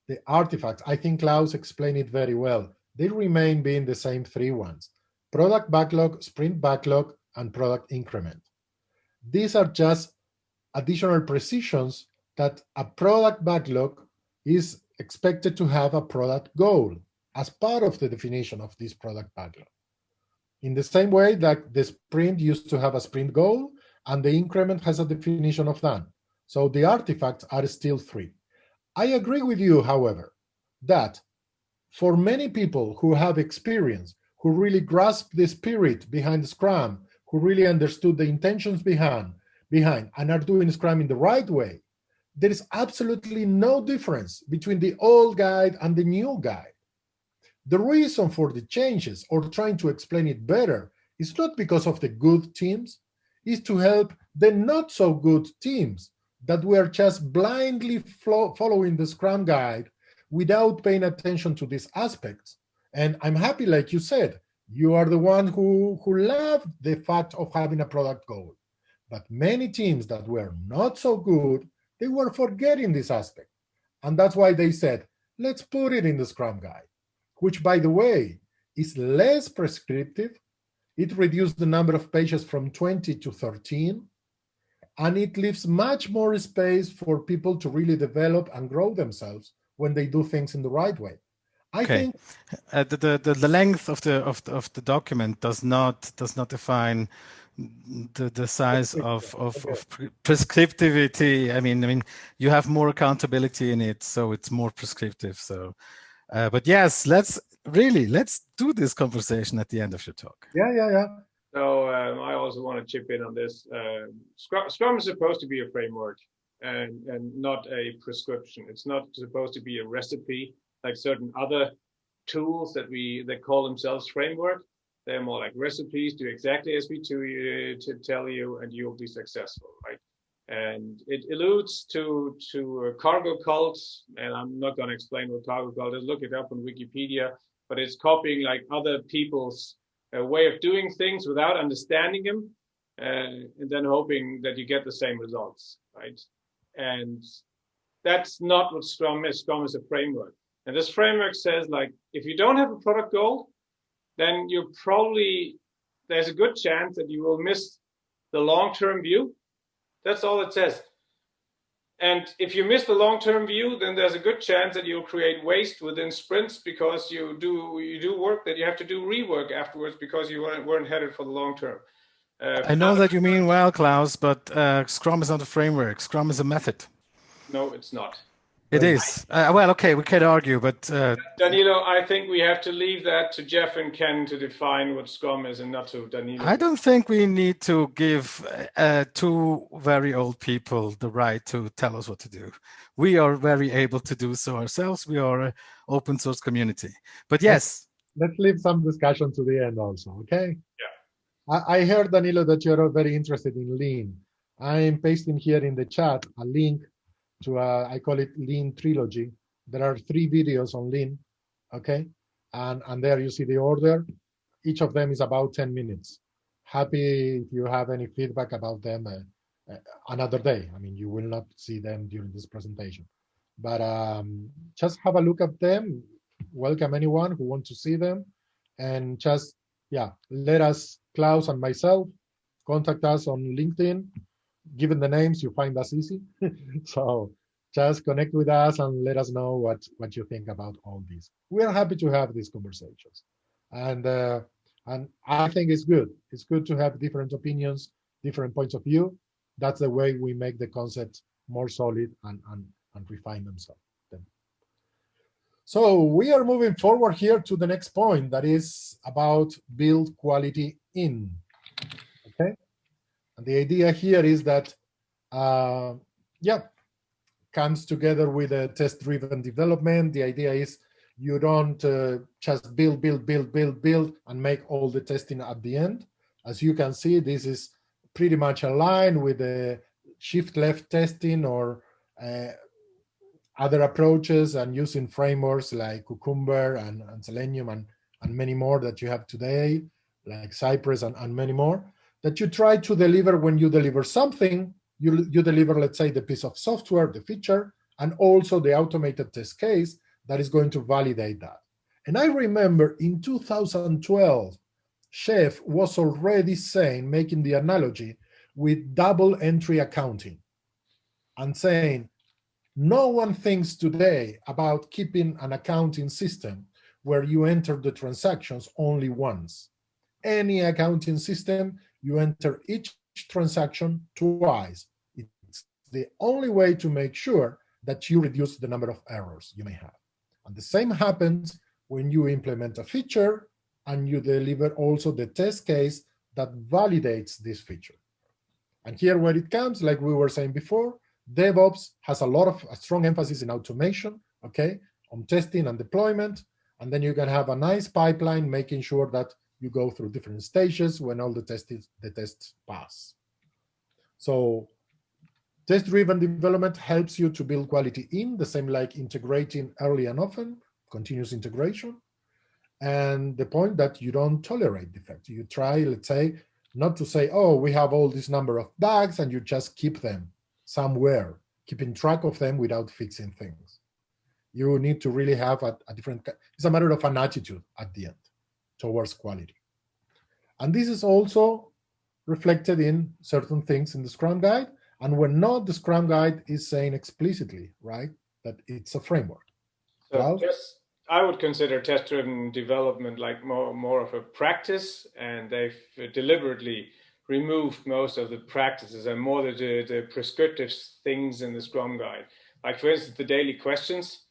The artifacts, I think Klaus explained it very well. They remain being the same 3 ones: product backlog, sprint backlog, and product increment. These are just additional precisions that a product backlog is expected to have a product goal as part of the definition of this product backlog. In the same way that the sprint used to have a sprint goal and the increment has a definition of done. So the artifacts are still 3. I agree with you, however, that for many people who have experience, who really grasp the spirit behind Scrum, who really understood the intentions behind and are doing Scrum in the right way, there is absolutely no difference between the old guide and the new guide. The reason for the changes, or trying to explain it better, is not because of the good teams, it's to help the not so good teams that were just blindly following the Scrum guide without paying attention to these aspects. And I'm happy, like you said, you are the one who loved the fact of having a product goal. But many teams that were not so good, they were forgetting this aspect. And that's why they said, let's put it in the Scrum guide, which, by the way, is less prescriptive. It reduced the number of pages from 20 to 13, and it leaves much more space for people to really develop and grow themselves when they do things in the right way. I think the length of the document does not define the size of Okay. prescriptivity. I mean, you have more accountability in it, so it's more prescriptive. So, but yes, let's do this conversation at the end of your talk. Yeah. So I also want to chip in on this. Scrum is supposed to be a framework and not a prescription. It's not supposed to be a recipe like certain other tools that call themselves framework. They're more like recipes. Do exactly as we tell you, and you'll be successful, right? And it alludes to cargo cults, and I'm not going to explain what cargo cult is. Look it up on Wikipedia. But it's copying like other people's way of doing things without understanding them, and then hoping that you get the same results, right? And that's not what Scrum is. Scrum is a framework. And this framework says, like, if you don't have a product goal, then there's a good chance that you will miss the long-term view. That's all it says. And if you miss the long-term view, then there's a good chance that you'll create waste within sprints because you do work that you have to do rework afterwards because you weren't headed for the long term. I know that you mean well, Klaus, but Scrum is not a framework. Scrum is a method. No, it's not. It is. Well, okay, we can argue, but... Danilo, I think we have to leave that to Jeff and Ken to define what Scrum is and not to Danilo. I don't think we need to give two very old people the right to tell us what to do. We are very able to do so ourselves. We are an open source community. But yes. Let's leave some discussion to the end also, okay? Yeah. I heard, Danilo, that you're very interested in Lean. I'm pasting here in the chat a link to I call it Lean Trilogy. There are 3 videos on Lean, okay? And there you see the order. Each of them is about 10 minutes. Happy if you have any feedback about them another day. I mean, you will not see them during this presentation. But just have a look at them. Welcome anyone who wants to see them. And just, let us, Klaus and myself, contact us on LinkedIn. Given the names, you find us easy. So just connect with us and let us know what you think about all this. We are happy to have these conversations. And I think it's good. It's good to have different opinions, different points of view. That's the way we make the concepts more solid and refine themselves. So we are moving forward here to the next point, that is about build quality in. Okay. And the idea here is that, comes together with a test-driven development. The idea is you don't just build, and make all the testing at the end. As you can see, this is pretty much aligned with the shift-left testing or other approaches, and using frameworks like Cucumber and Selenium and many more that you have today, like Cypress and many more, that you try to deliver. When you deliver something, you deliver, let's say, the piece of software, the feature, and also the automated test case that is going to validate that. And I remember in 2012, Chef was already making the analogy with double entry accounting and saying, no one thinks today about keeping an accounting system where you enter the transactions only once. Any accounting system, you enter each transaction twice. It's the only way to make sure that you reduce the number of errors you may have. And the same happens when you implement a feature and you deliver also the test case that validates this feature. And here where it comes, like we were saying before, DevOps has a strong emphasis in automation, okay, on testing and deployment. And then you can have a nice pipeline making sure that you go through different stages when all the tests pass. So test-driven development helps you to build quality in, the same like integrating early and often, continuous integration. And the point that you don't tolerate defects. You try, let's say, not to say, oh, we have all this number of bugs, and you just keep them somewhere, keeping track of them without fixing things. You need to really have a different, it's a matter of an attitude at the end towards quality. And this is also reflected in certain things in the Scrum Guide. And when not, the Scrum Guide is saying explicitly, right, that it's a framework. So I would consider test-driven development like more of a practice, and they've deliberately removed most of the practices and more the prescriptive things in the Scrum Guide. Like for instance, the daily questions.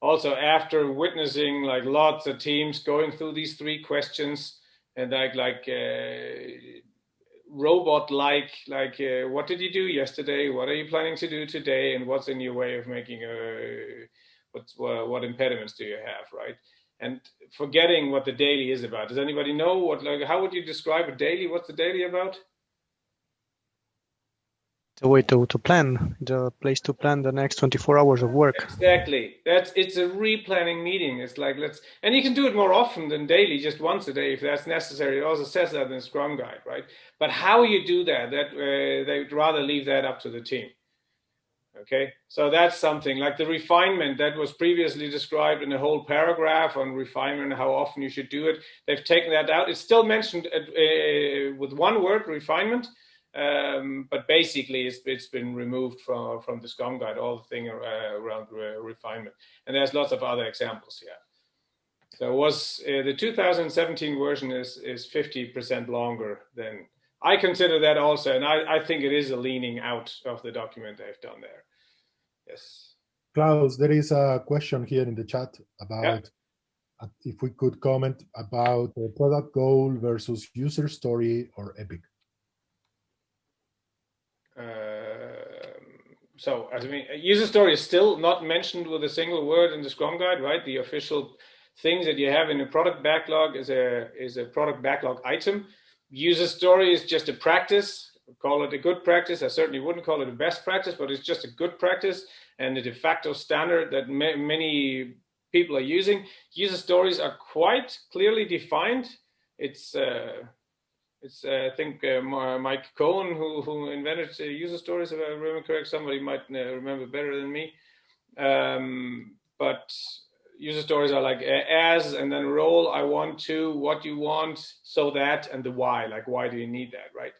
Also, after witnessing like lots of teams going through these 3 questions and robot-like, what did you do yesterday? What are you planning to do today? And what's in your way of making what impediments do you have, right? And forgetting what the daily is about. Does anybody know how would you describe a daily? What's the daily about? The way to plan, the place to plan the next 24 hours of work. Exactly. It's a replanning meeting. It's like and you can do it more often than daily, just once a day if that's necessary. It also says that in the Scrum Guide, right? But how you do that they'd rather leave that up to the team. Okay, so that's something like the refinement that was previously described in a whole paragraph on refinement, how often you should do it. They've taken that out. It's still mentioned with one word, refinement. But basically it's been removed from the Scrum Guide, all the thing around refinement. And there's lots of other examples here. So the 2017 version is 50% longer than, I consider that also, and I think it is a leaning out of the document they've done there. Yes. Klaus, there is a question here in the chat about if we could comment about product goal versus user story or epic. So, I mean, user story is still not mentioned with a single word in the Scrum Guide, right? The official things that you have in a product backlog is a product backlog item. User story is just a practice. Call it a good practice. I certainly wouldn't call it a best practice, but it's just a good practice and a de facto standard that many people are using. User stories are quite clearly defined. It's I think Mike Cohen who invented user stories, if I remember correct. Somebody might remember better than me. But user stories are like as and then role, I want to, what you want, so that, and the why, like why do you need that, right?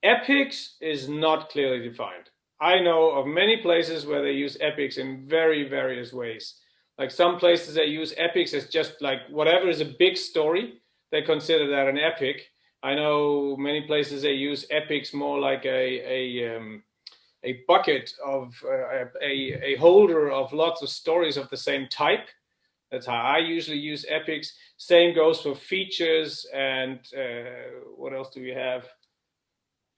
Epics is not clearly defined. I know of many places where they use epics in very various ways. Like some places they use epics as just like whatever is a big story, they consider that an epic. I know many places they use epics more like a bucket of a holder of lots of stories of the same type. That's how I usually use epics. Same goes for features and what else do we have?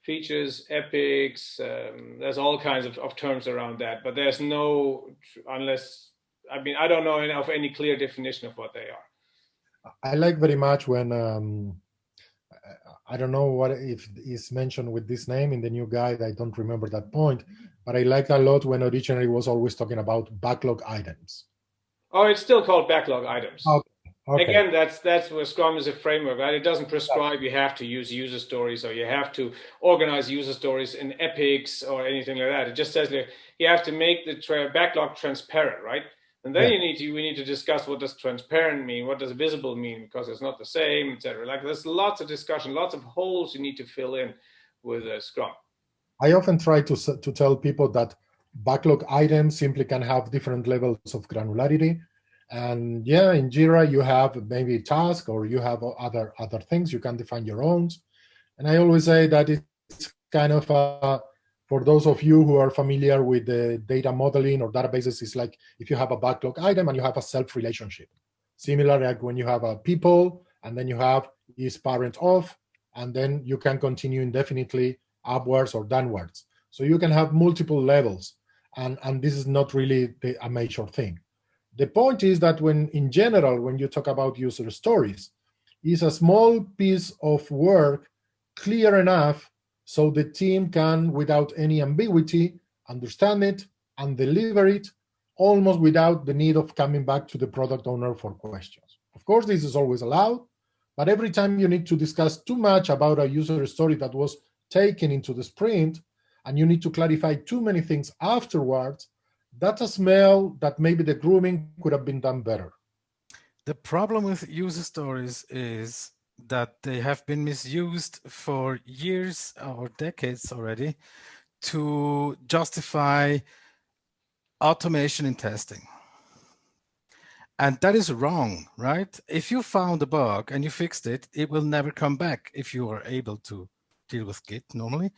Features, epics. There's all kinds of terms around that, but there's no, unless, I mean, I don't know of any clear definition of what they are. I like very much when I don't know what if it's mentioned with this name in the new guide. I don't remember that point, but I like a lot when originally was always talking about backlog items. Oh, it's still called backlog items. Okay. Again, that's where Scrum is a framework, right? It doesn't prescribe you have to use user stories or you have to organize user stories in epics or anything like that. It just says that you have to make the backlog transparent, right? And then we need to discuss what does transparent mean, what does visible mean, because it's not the same, etc. Like there's lots of discussion, lots of holes you need to fill in with Scrum. I often try to tell people that backlog items simply can have different levels of granularity. And yeah, in Jira you have maybe task or you have other things. You can define your own. And I always say that it's kind of for those of you who are familiar with the data modeling or databases, it's like if you have a backlog item and you have a self relationship. Similar like when you have a people and then you have is parent of, and then you can continue indefinitely upwards or downwards. So you can have multiple levels, and this is not really a major thing. The point is that in general, when you talk about user stories, it's a small piece of work, clear enough so the team can, without any ambiguity, understand it and deliver it almost without the need of coming back to the product owner for questions. Of course, this is always allowed, but every time you need to discuss too much about a user story that was taken into the sprint, and you need to clarify too many things afterwards, that's a smell that maybe the grooming could have been done better. The problem with user stories is that they have been misused for years or decades already to justify automation in testing. And that is wrong, right? If you found a bug and you fixed it, it will never come back if you are able to deal with Git normally.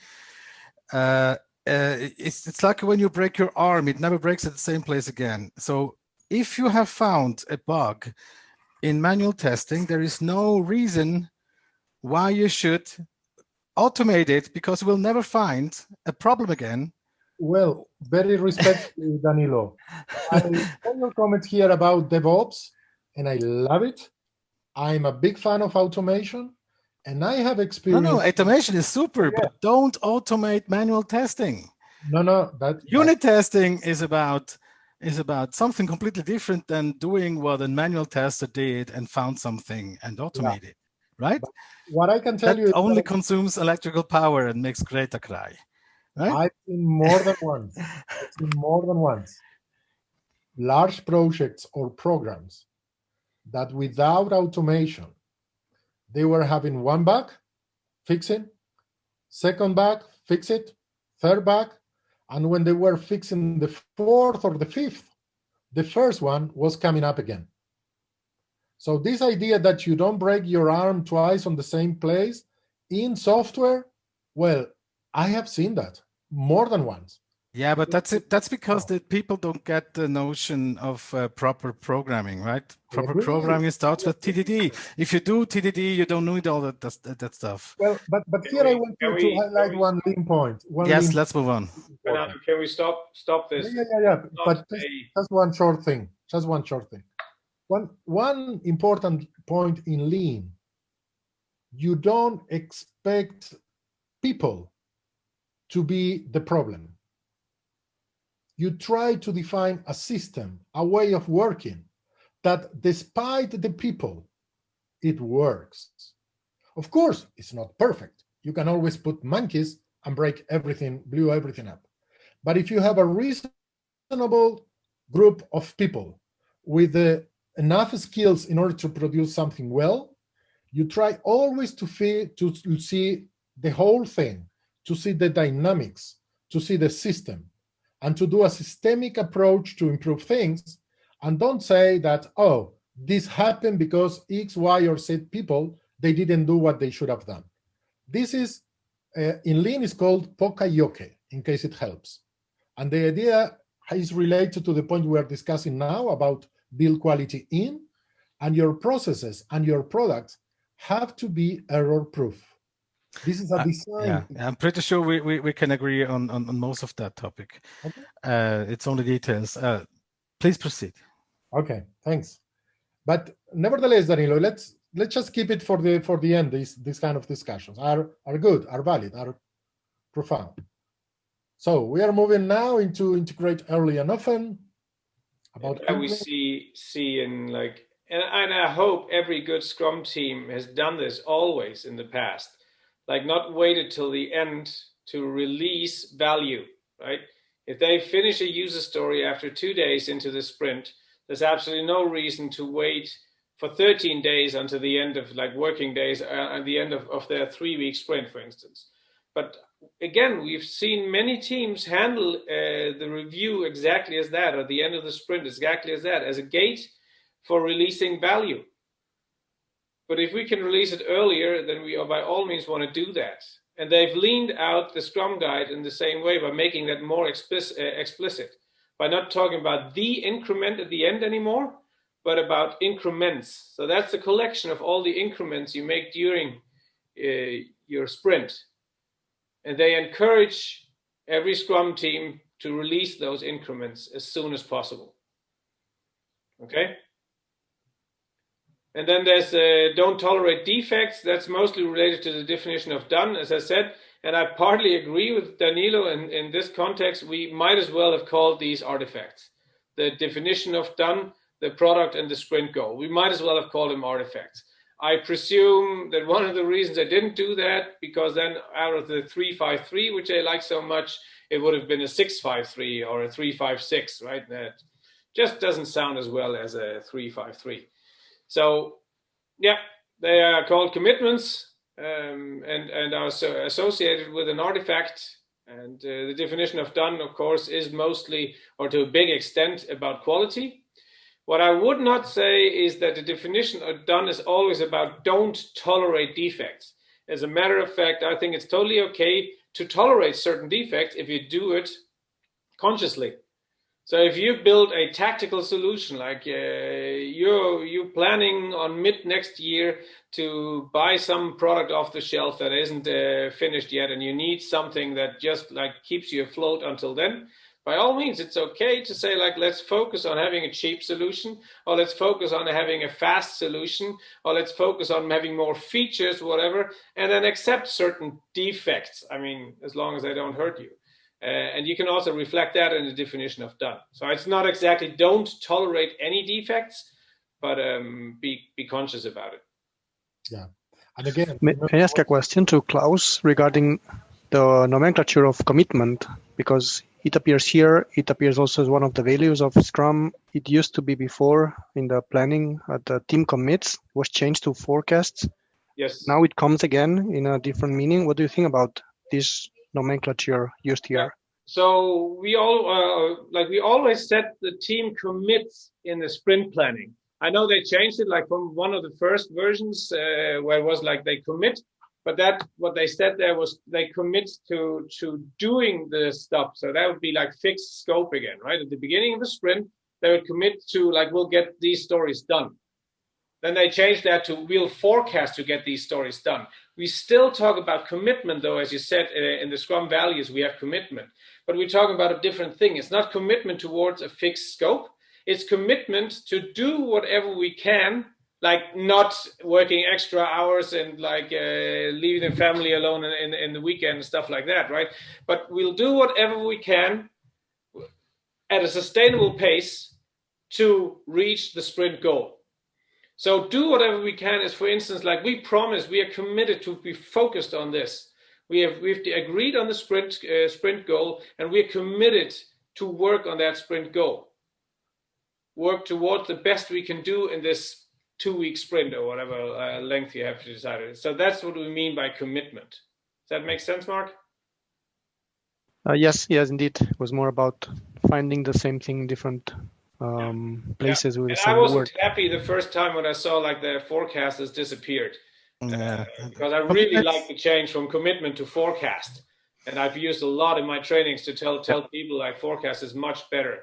It's like when you break your arm, it never breaks at the same place again. So if you have found a bug in manual testing, there is no reason why you should automate it, because we'll never find a problem again. Well, very respectfully, Danilo. I saw your comment here about DevOps, and I love it. I'm a big fan of automation, and I have experience. No, automation is super, but don't automate manual testing. No, unit testing is about something completely different than doing what a manual tester did and found something and automate it, right? But what I can tell you is only consumes electrical power and makes Greta cry. Right? I've seen more than once. Large projects or programs that without automation, they were having one bug, fix it, second bug, fix it, third bug, and when they were fixing the fourth or the fifth, the first one was coming up again. So this idea that you don't break your arm twice on the same place in software, well, I have seen that more than once. Yeah, but that's because the people don't get the notion of proper programming, right? Proper programming starts with TDD. If you do TDD, you don't need all that stuff. Well, but here I want to highlight one lean point. Yes, let's move on. Can we stop this? Yeah. But just one short thing. One important point in lean: you don't expect people to be the problem. You try to define a system, a way of working that despite the people, it works. Of course, it's not perfect. You can always put monkeys and break everything, blow everything up. But if you have a reasonable group of people with enough skills in order to produce something well, you try always to see the whole thing, to see the dynamics, to see the system, and to do a systemic approach to improve things, and don't say that, oh, this happened because X, Y, or Z people, they didn't do what they should have done. This is, in Lean, is called pokayoke, in case it helps. And the idea is related to the point we are discussing now about build quality in, and your processes and your products have to be error-proof. This is a design. Yeah, I'm pretty sure we can agree on most of that topic. Okay. It's only details. Please proceed. Okay, thanks. But nevertheless, Danilo, let's just keep it for the end. These kind of discussions are good, are valid, are profound. So we are moving now into integrate early and often. About we see in like, and I hope every good Scrum team has done this always in the past. Like not waited till the end to release value, right? If they finish a user story after 2 days into the sprint, there's absolutely no reason to wait for 13 days until the end of like working days at the end of their 3-week sprint, for instance. But again, we've seen many teams handle the review exactly as that, or the end of the sprint exactly as that, as a gate for releasing value. But if we can release it earlier, then we by all means want to do that. And they've leaned out the Scrum Guide in the same way by making that more explicit, by not talking about the increment at the end anymore, but about increments. So that's the collection of all the increments you make during your sprint. And they encourage every Scrum team to release those increments as soon as possible. Okay? And then there's don't tolerate defects. That's mostly related to the definition of done, as I said. And I partly agree with Danilo. In this context, we might as well have called these artifacts. The definition of done, the product, and the sprint goal. We might as well have called them artifacts. I presume that one of the reasons I didn't do that, because then out of the 353, which I like so much, it would have been a 653 or a 356, right? That just doesn't sound as well as a 353. So, yeah, they are called commitments and are associated with an artifact. And the definition of done, of course, is mostly, or to a big extent, about quality. What I would not say is that the definition of done is always about don't tolerate defects. As a matter of fact, I think it's totally okay to tolerate certain defects if you do it consciously. So if you build a tactical solution, like you're planning on mid next year to buy some product off the shelf that isn't finished yet, and you need something that just like keeps you afloat until then, by all means, it's okay to say like, let's focus on having a cheap solution, or let's focus on having a fast solution, or let's focus on having more features, whatever, and then accept certain defects. I mean, as long as they don't hurt you. And you can also reflect that in the definition of done. So it's not exactly don't tolerate any defects, but be conscious about it. Yeah. And again, May I ask a question to Klaus regarding the nomenclature of commitment? Because it appears here, it appears also as one of the values of Scrum. It used to be before in the planning at the team commits, was changed to forecasts. Yes. Now it comes again in a different meaning. What do you think about this nomenclature used here? Yeah. So we all we always set the team commits in the sprint planning. I know they changed it like from one of the first versions where it was like they commit, but that what they said there was they commit to doing the stuff. So that would be like fixed scope again, right? At the beginning of the sprint, they would commit to like we'll get these stories done. Then they changed that to we'll forecast to get these stories done. We still talk about commitment, though, as you said, in the Scrum values, we have commitment. But we're talking about a different thing. It's not commitment towards a fixed scope. It's commitment to do whatever we can, like not working extra hours and like leaving the family alone in the weekend and stuff like that, right? But we'll do whatever we can at a sustainable pace to reach the sprint goal. So do whatever we can is, for instance, like we promise, we are committed to be focused on this. We've agreed on the sprint goal, and we're committed to work on that sprint goal. Work towards the best we can do in this 2-week sprint or whatever length you have to decide. So that's what we mean by commitment. Does that make sense, Mark? Yes, indeed. It was more about finding the same thing in different places with the same I wasn't word. happy the first time when I saw like the forecast has disappeared. Yeah. Because I really like the change from commitment to forecast. And I've used a lot in my trainings to tell people like forecast is much better.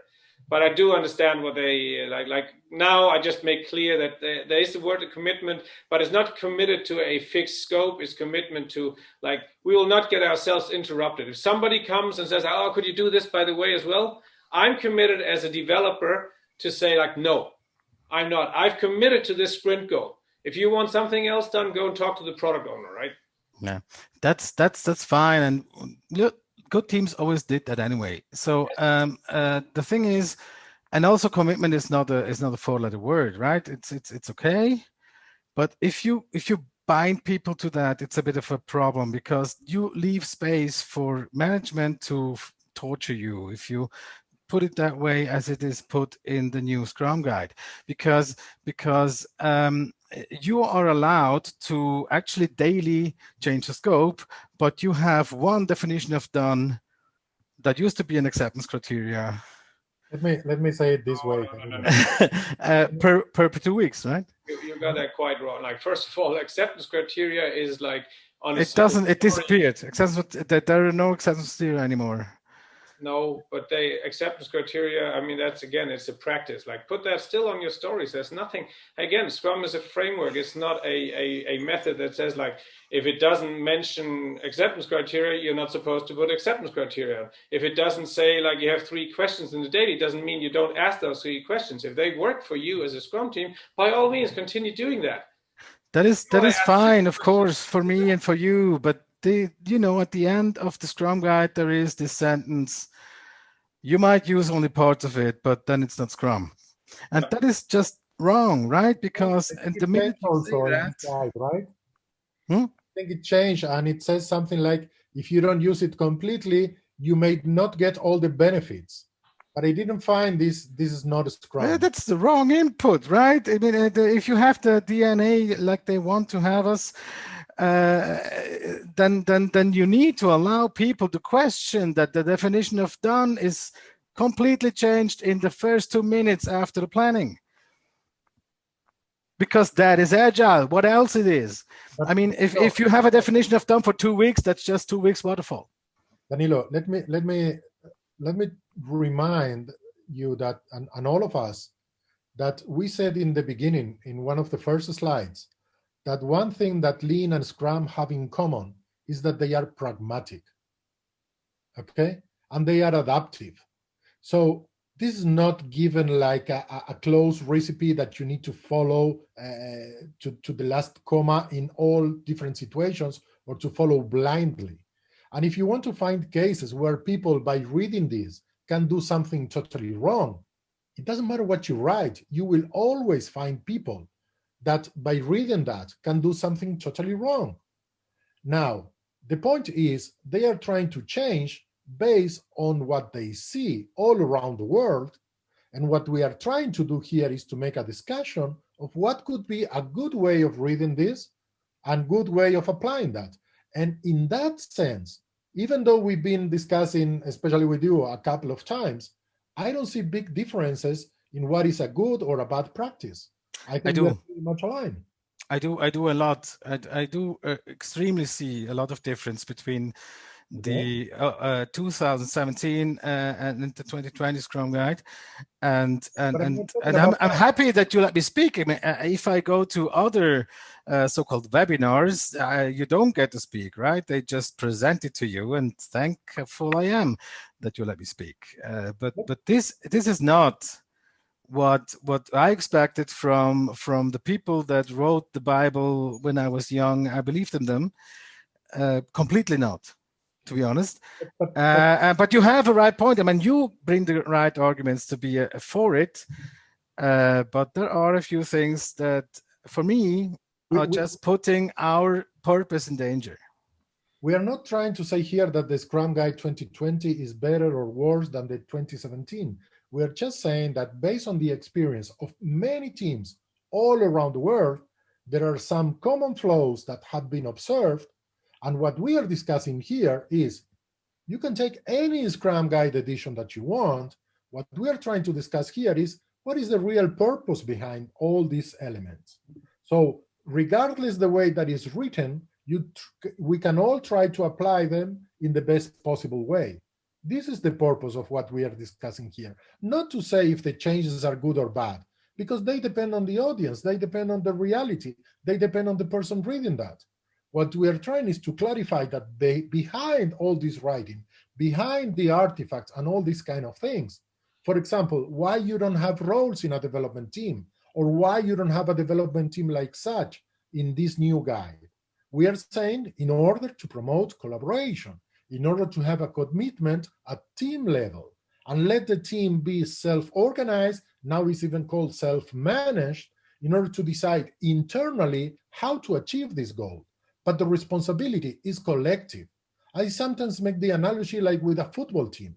But I do understand what they like now I just make clear that there is the word of commitment, but it's not committed to a fixed scope. It's commitment to like, we will not get ourselves interrupted. If somebody comes and says, oh, could you do this by the way as well? I'm committed as a developer to say like, no, I'm not. I've committed to this sprint goal. If you want something else done, go and talk to the product owner, right? Yeah, that's fine. And look, good teams always did that anyway. So the thing is, and also commitment is not a 4-letter word, right? It's okay, but if you bind people to that, it's a bit of a problem because you leave space for management to torture you if you put it that way as it is put in the new Scrum guide, because you are allowed to actually daily change the scope, but you have one definition of done that used to be an acceptance criteria. Let me say it this way. Per 2 weeks, right? You got that quite wrong. Like, first of all, acceptance criteria is like on it disappeared. There are no acceptance criteria anymore. No, but acceptance criteria, I mean, that's again, it's a practice. Like, put that still on your stories. There's nothing, again, Scrum is a framework. It's not a method that says like, if it doesn't mention acceptance criteria, you're not supposed to put acceptance criteria. If it doesn't say like you have 3 questions in the daily, it doesn't mean you don't ask those 3 questions. If they work for you as a Scrum team, by all means, continue doing that. That is fine, of course, for me and for you, but at the end of the Scrum guide, there is this sentence, you might use only parts of it, but then it's not Scrum. And that is just wrong, right? Because the minute you say that, guide, right? I think it changed, and it says something like, if you don't use it completely, you may not get all the benefits. But I didn't find this is not a Scrum. Yeah, that's the wrong input, right? I mean, if you have the DNA like they want to have us, then you need to allow people to question that the definition of done is completely changed in the first 2 minutes after the planning. Because that is agile. What else it is? But I mean, if you have a definition of done for 2 weeks, that's just 2 weeks waterfall. Danilo, let me remind you that, and all of us, that we said in the beginning, in one of the first slides, that one thing that Lean and Scrum have in common is that they are pragmatic, okay? And they are adaptive. So this is not given like a close recipe that you need to follow to the last comma in all different situations, or to follow blindly. And if you want to find cases where people, by reading this, can do something totally wrong, it doesn't matter what you write, you will always find people that by reading that can do something totally wrong. Now, the point is they are trying to change based on what they see all around the world. And what we are trying to do here is to make a discussion of what could be a good way of reading this and good way of applying that. And in that sense, even though we've been discussing, especially with you, a couple of times, I don't see big differences in what is a good or a bad practice. I think we're pretty much aligned. I do a lot. I do extremely see a lot of difference between the 2017 and the 2020 Scrum Guide, and I'm happy that you let me speak. I mean, if I go to other so-called webinars, you don't get to speak, right? They just present it to you, and thankful I am that you let me speak. But this is not what I expected from the people that wrote the Bible when I was young. I believed in them. Completely not, to be honest. But you have a right point. I mean, you bring the right arguments to be for it. But there are a few things that, for me, are just putting our purpose in danger. We are not trying to say here that the Scrum Guide 2020 is better or worse than the 2017. We are just saying that based on the experience of many teams all around the world, there are some common flows that have been observed. And what we are discussing here is, you can take any Scrum Guide edition that you want. What we are trying to discuss here is, what is the real purpose behind all these elements? So regardless the way that is written, we can all try to apply them in the best possible way. This is the purpose of what we are discussing here. Not to say if the changes are good or bad, because they depend on the audience, they depend on the reality, they depend on the person reading that. What we are trying is to clarify that behind all this writing, behind the artifacts and all these kind of things, for example, why you don't have roles in a development team, or why you don't have a development team like such in this new guide. We are saying in order to promote collaboration, in order to have a commitment at team level, and let the team be self-organized, now it's even called self-managed, in order to decide internally how to achieve this goal. But the responsibility is collective. I sometimes make the analogy like with a football team.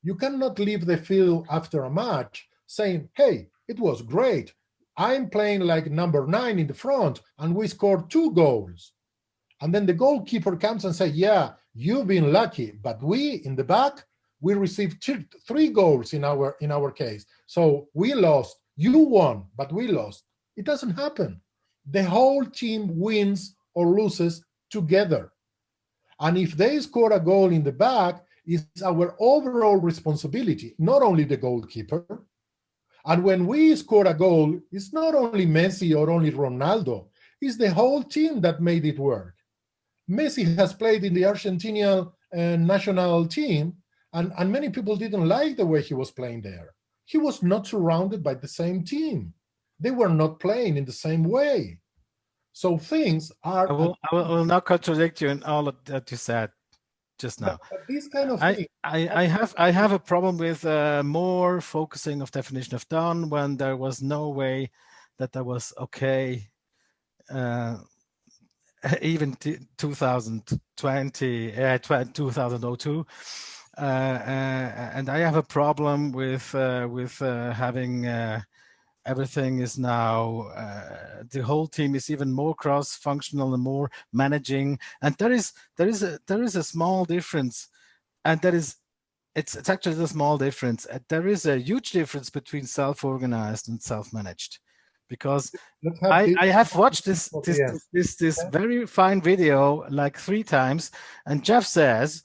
You cannot leave the field after a match saying, hey, it was great. I'm playing like number 9 in the front and we scored 2 goals. And then the goalkeeper comes and says, yeah, you've been lucky, but we in the back, we received 3 goals in our case. So we lost, you won, but we lost. It doesn't happen. The whole team wins or loses together. And if they score a goal in the back, it's our overall responsibility, not only the goalkeeper. And when we score a goal, it's not only Messi or only Ronaldo, it's the whole team that made it work. Messi has played in the Argentinian national team, and many people didn't like the way he was playing there. He was not surrounded by the same team. They were not playing in the same way. So things are... I will not contradict you in all of that you said just now. But these kind of things... I have a problem with more focusing of definition of done when there was no way that was okay. Even 2020, 2002, and I have a problem with having everything is now the whole team is even more cross-functional and more managing, and there is a small difference, and it's actually a small difference. There is a huge difference between self-organized and self-managed. because Let's have I have watched this Yes. this very fine video like 3 times, and Jeff says,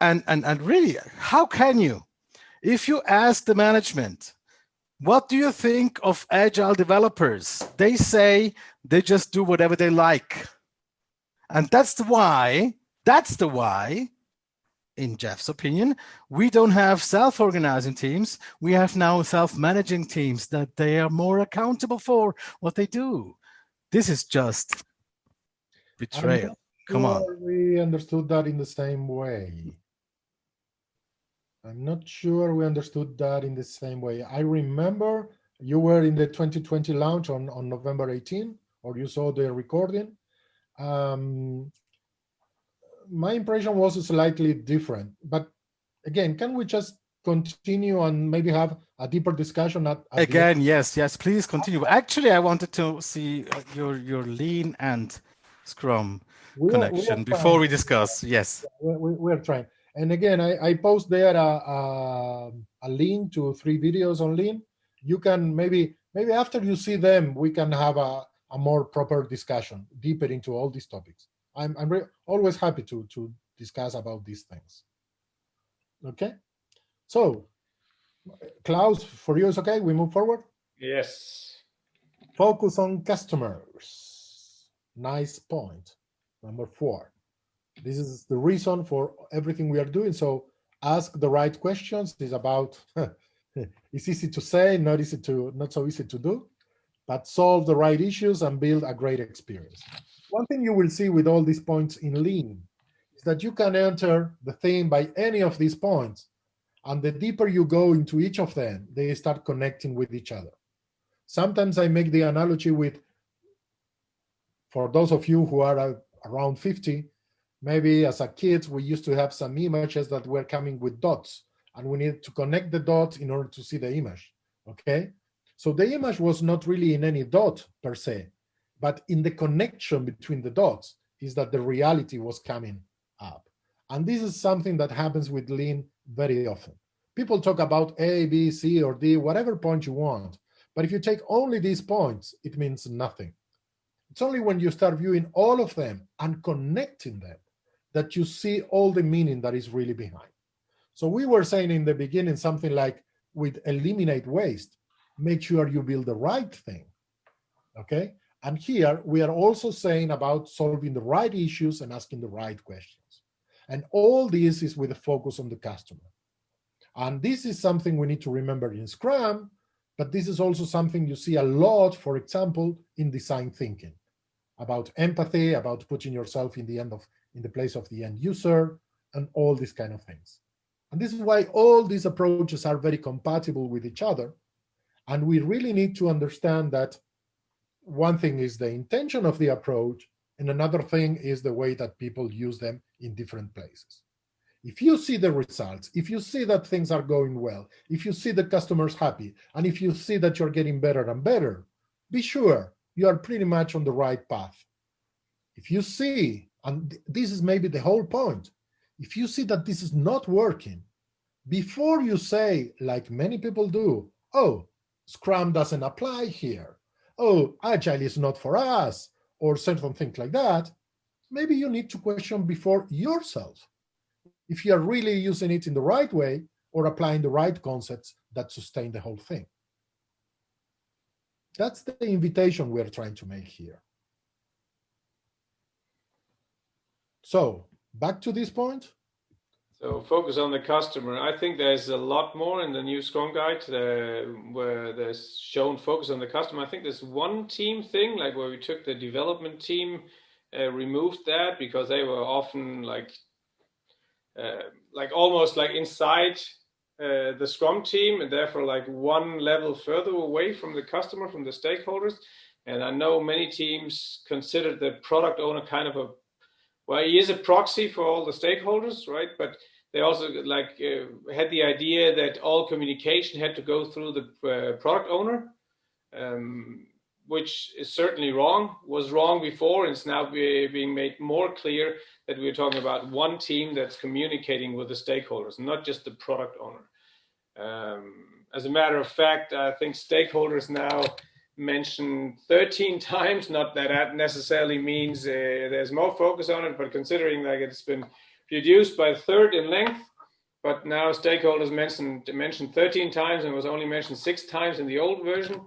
and really, how can you, if you ask the management, what do you think of agile developers? They say they just do whatever they like. And that's the why, in Jeff's opinion, we don't have self-organizing teams. We have now self-managing teams that they are more accountable for what they do. This is just betrayal. Come on. We understood that in the same way. I'm not sure we understood that in the same way. I remember you were in the 2020 launch on November 18, or you saw the recording. My impression was slightly different, but again, can we just continue and maybe have a deeper discussion at again? Yes, please continue. Actually, I wanted to see your Lean and Scrum connection before we discuss. Yes, we're trying. And again, I post there a link to 3 videos on Lean. You can maybe after you see them, we can have a more proper discussion, deeper into all these topics. I'm always happy to discuss about these things. Okay, so Klaus, for you it's okay? We move forward? Yes. Focus on customers. Nice point. Number 4. This is the reason for everything we are doing. So ask the right questions. It's about, it's easy to say, not so easy to do, but solve the right issues and build a great experience. One thing you will see with all these points in Lean is that you can enter the theme by any of these points. And the deeper you go into each of them, they start connecting with each other. Sometimes I make the analogy with, for those of you who are around 50, maybe as a kid, we used to have some images that were coming with dots, and we needed to connect the dots in order to see the image, okay? So the image was not really in any dot per se, but in the connection between the dots is that the reality was coming up. And this is something that happens with Lean very often. People talk about A, B, C, or D, whatever point you want, but if you take only these points, it means nothing. It's only when you start viewing all of them and connecting them that you see all the meaning that is really behind. So we were saying in the beginning something like, with eliminate waste, make sure you build the right thing, okay? And here we are also saying about solving the right issues and asking the right questions. And all this is with a focus on the customer. And this is something we need to remember in Scrum, but this is also something you see a lot, for example, in design thinking, about empathy, about putting yourself in the place of the end user, and all these kind of things. And this is why all these approaches are very compatible with each other. And we really need to understand that one thing is the intention of the approach, and another thing is the way that people use them in different places. If you see the results, if you see that things are going well, if you see the customers happy, and if you see that you're getting better and better, be sure you are pretty much on the right path. If you see, and this is maybe the whole point, if you see that this is not working, before you say, like many people do, oh, Scrum doesn't apply here, oh, Agile is not for us, or certain things like that, maybe you need to question before yourself if you are really using it in the right way or applying the right concepts that sustain the whole thing. That's the invitation we're trying to make here. So back to this point. So focus on the customer. I think there's a lot more in the new Scrum Guide where there's shown focus on the customer. I think there's one team thing, like where we took the development team, removed that because they were often like almost like inside the Scrum team, and therefore like one level further away from the customer, from the stakeholders. And I know many teams consider the product owner kind of well, he is a proxy for all the stakeholders, right? But they also had the idea that all communication had to go through the product owner, which is certainly wrong, was wrong before, and it's now being made more clear that we're talking about one team that's communicating with the stakeholders, not just the product owner. As a matter of fact, I think stakeholders now mentioned 13 times. Not that that necessarily means there's more focus on it, but considering like it's been reduced by a third in length, but now stakeholders mentioned 13 times and was only mentioned 6 times in the old version.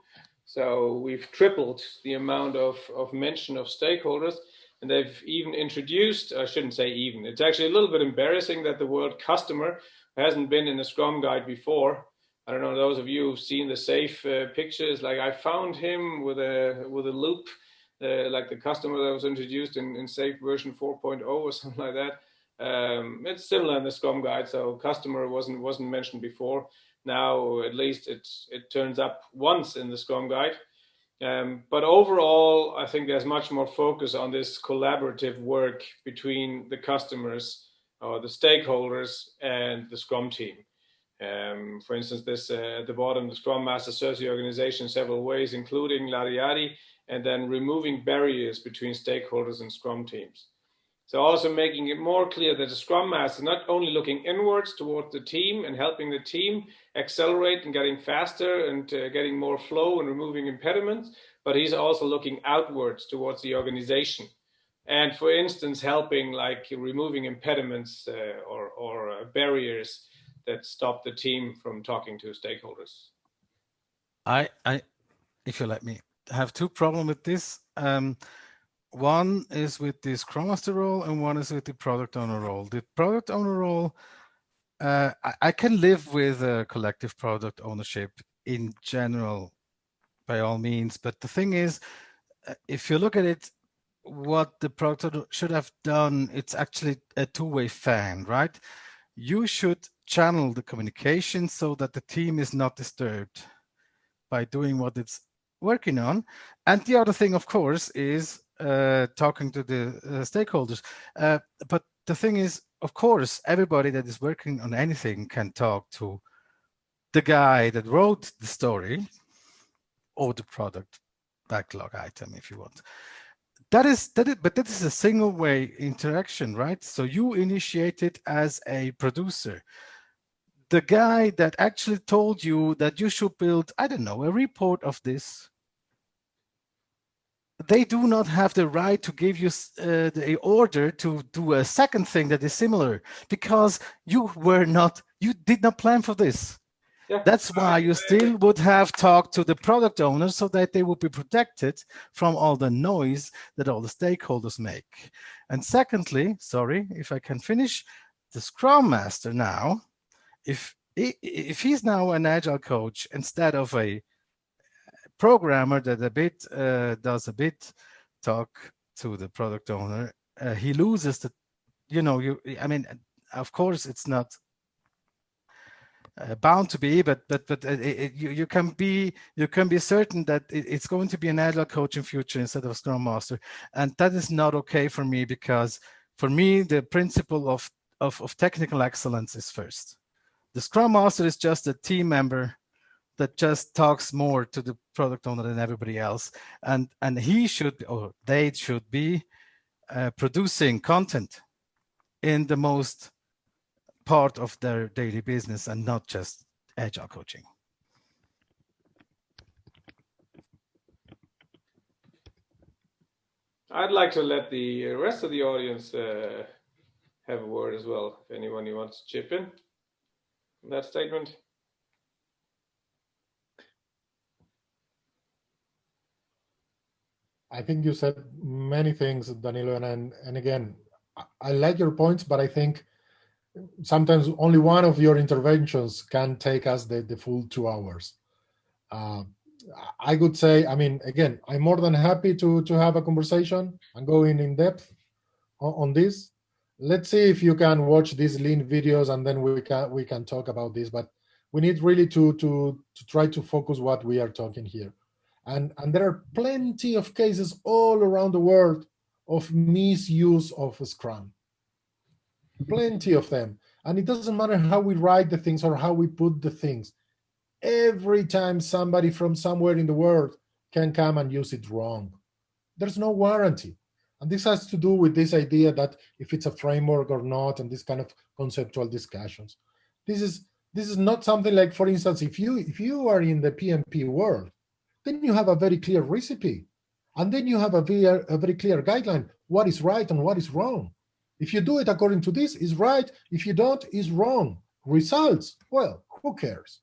So we've tripled the amount of mention of stakeholders. And they've even introduced, I shouldn't say even, it's actually a little bit embarrassing that the word customer hasn't been in the Scrum guide before. I don't know, those of you who've seen the SAFE pictures, like I found him with a loop, like the customer that was introduced in SAFE version 4.0 or something like that. It's similar in the Scrum guide, so customer wasn't mentioned before. Now, at least it turns up once in the Scrum guide. But overall, I think there's much more focus on this collaborative work between the customers or the stakeholders and the Scrum team. For instance, this at the bottom, the Scrum Master serves the organization in several ways, including Lariati, and then removing barriers between stakeholders and Scrum teams. So also making it more clear that the Scrum Master is not only looking inwards towards the team and helping the team accelerate and getting faster and getting more flow and removing impediments, but he's also looking outwards towards the organization. And for instance, helping like removing impediments or barriers that stop the team from talking to stakeholders. I, if you let me, have 2 problems with this. One is with the Scrum Master role and one is with the product owner role. The product owner role, I can live with a collective product ownership in general, by all means. But the thing is, if you look at it, what the product owner should have done, it's actually a 2-way fan, right? You should channel the communication so that the team is not disturbed by doing what it's working on. And the other thing, of course, is talking to the stakeholders. But the thing is, of course, everybody that is working on anything can talk to the guy that wrote the story or the product backlog item, if you want. But that is a single way interaction, right? So you initiate it as a producer. The guy that actually told you that you should build, I don't know, a report of this, they do not have the right to give you the order to do a second thing that is similar, because you did not plan for this. Yeah. That's why you still would have talked to the product owner so that they would be protected from all the noise that all the stakeholders make. And secondly, sorry, if I can finish, the Scrum Master now, if he's now an agile coach instead of a programmer that does a bit talk to the product owner, he loses the, I mean, of course it's not bound to be, but you can be certain that it's going to be an agile coach in future instead of Scrum Master, and that is not okay for me, because for me the principle of technical excellence is first. The Scrum Master is just a team member that just talks more to the product owner than everybody else, and he should, or they should be producing content in the most part of their daily business and not just agile coaching. I'd like to let the rest of the audience have a word as well. If anyone who wants to chip in that statement. I think you said many things, Danilo, and again, I like your points, but I think sometimes only one of your interventions can take us the full 2 hours. I could say, I mean, again, I'm more than happy to have a conversation and go in depth on this. Let's see if you can watch these lean videos and then we can talk about this, but we need really to try to focus what we are talking here. And there are plenty of cases all around the world of misuse of Scrum. Plenty of them. And it doesn't matter how we write the things or how we put the things. Every time somebody from somewhere in the world can come and use it wrong. There's no warranty. And this has to do with this idea that if it's a framework or not, and this kind of conceptual discussions. This This is not something like, for instance, if you are in the PMP world, then you have a very clear recipe, and then you have a very clear guideline, what is right and what is wrong. If you do it according to this, is right. If you don't, is wrong. Results, well, who cares?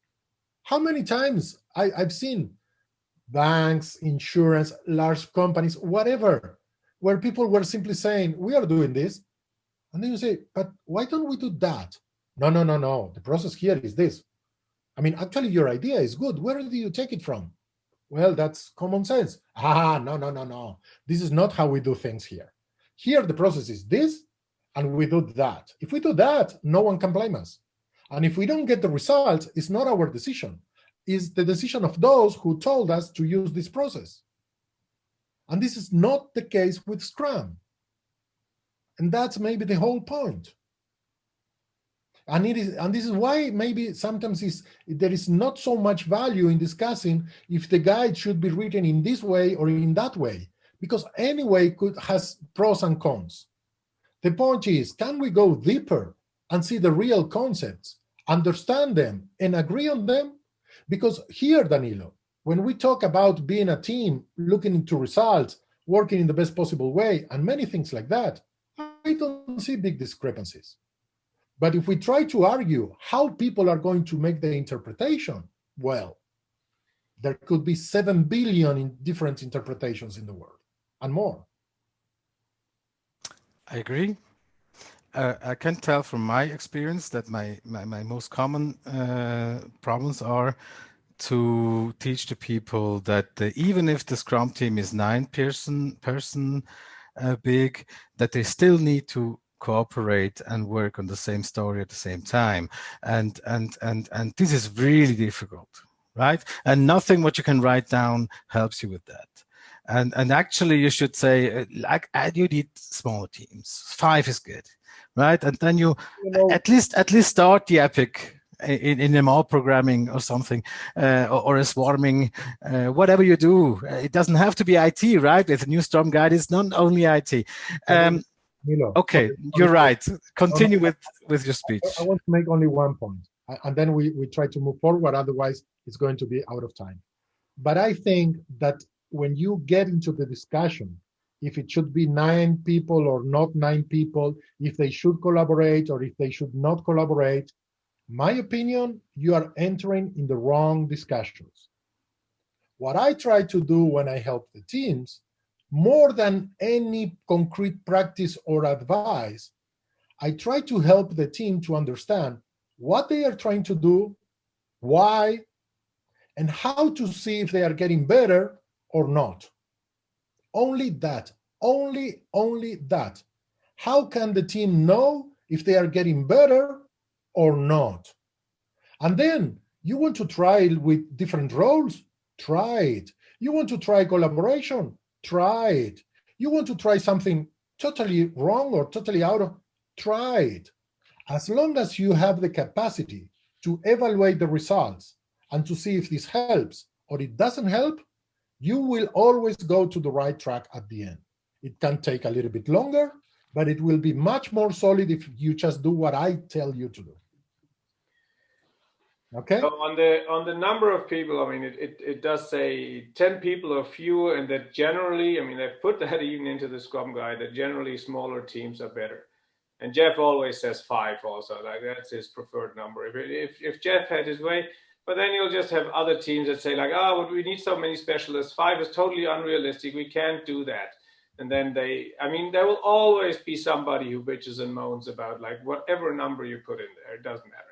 How many times I've seen banks, insurance, large companies, whatever, where people were simply saying, we are doing this. And then you say, but why don't we do that? No. The process here is this. I mean, actually, your idea is good. Where do you take it from? Well, that's common sense. No. This is not how we do things here. Here, the process is this, and we do that. If we do that, no one can blame us. And if we don't get the results, it's not our decision. It's the decision of those who told us to use this process. And this is not the case with Scrum. And that's maybe the whole point. And this is why maybe sometimes there is not so much value in discussing if the guide should be written in this way or in that way, because any way has pros and cons. The point is, can we go deeper and see the real concepts, understand them, and agree on them? Because here, Danilo, when we talk about being a team, looking into results, working in the best possible way, and many things like that, I don't see big discrepancies. But if we try to argue how people are going to make the interpretation, well, there could be 7 billion in different interpretations in the world and more. I agree. I can tell from my experience that my most common problems are to teach the people that even if the Scrum team is 9 person big, that they still need to cooperate and work on the same story at the same time, and this is really difficult, right? And nothing what you can write down helps you with that. And actually, you should say, like, you need smaller teams. 5 is good, right? And then you at least start the epic in ML programming or something, or a swarming, whatever you do. It doesn't have to be IT, right? With a new Storm guide, it's not only IT. Okay, you're right. Continue with your speech. I want to make only one point, and then we try to move forward. Otherwise, it's going to be out of time. But I think that when you get into the discussion, if it should be 9 people or not 9 people, if they should collaborate or if they should not collaborate, my opinion, you are entering in the wrong discussions. What I try to do when I help the teams, more than any concrete practice or advice, I try to help the team to understand what they are trying to do, why, and how to see if they are getting better or not. Only that, only that. How can the team know if they are getting better or not? And then you want to try with different roles? Try it. You want to try collaboration? Try it. You want to try something totally wrong or totally out of? Try it. As long as you have the capacity to evaluate the results and to see if this helps or it doesn't help, you will always go to the right track at the end. It can take a little bit longer, but it will be much more solid if you just do what I tell you to do. Okay. So on the number of people, I mean, it does say 10 people or fewer, and that generally, I mean, they've put that even into the Scrum guide, that generally smaller teams are better. And Jeff always says 5 also, like that's his preferred number. If Jeff had his way, but then you'll just have other teams that say like, oh, we need so many specialists. 5 is totally unrealistic. We can't do that. And then there will always be somebody who bitches and moans about like whatever number you put in there. It doesn't matter.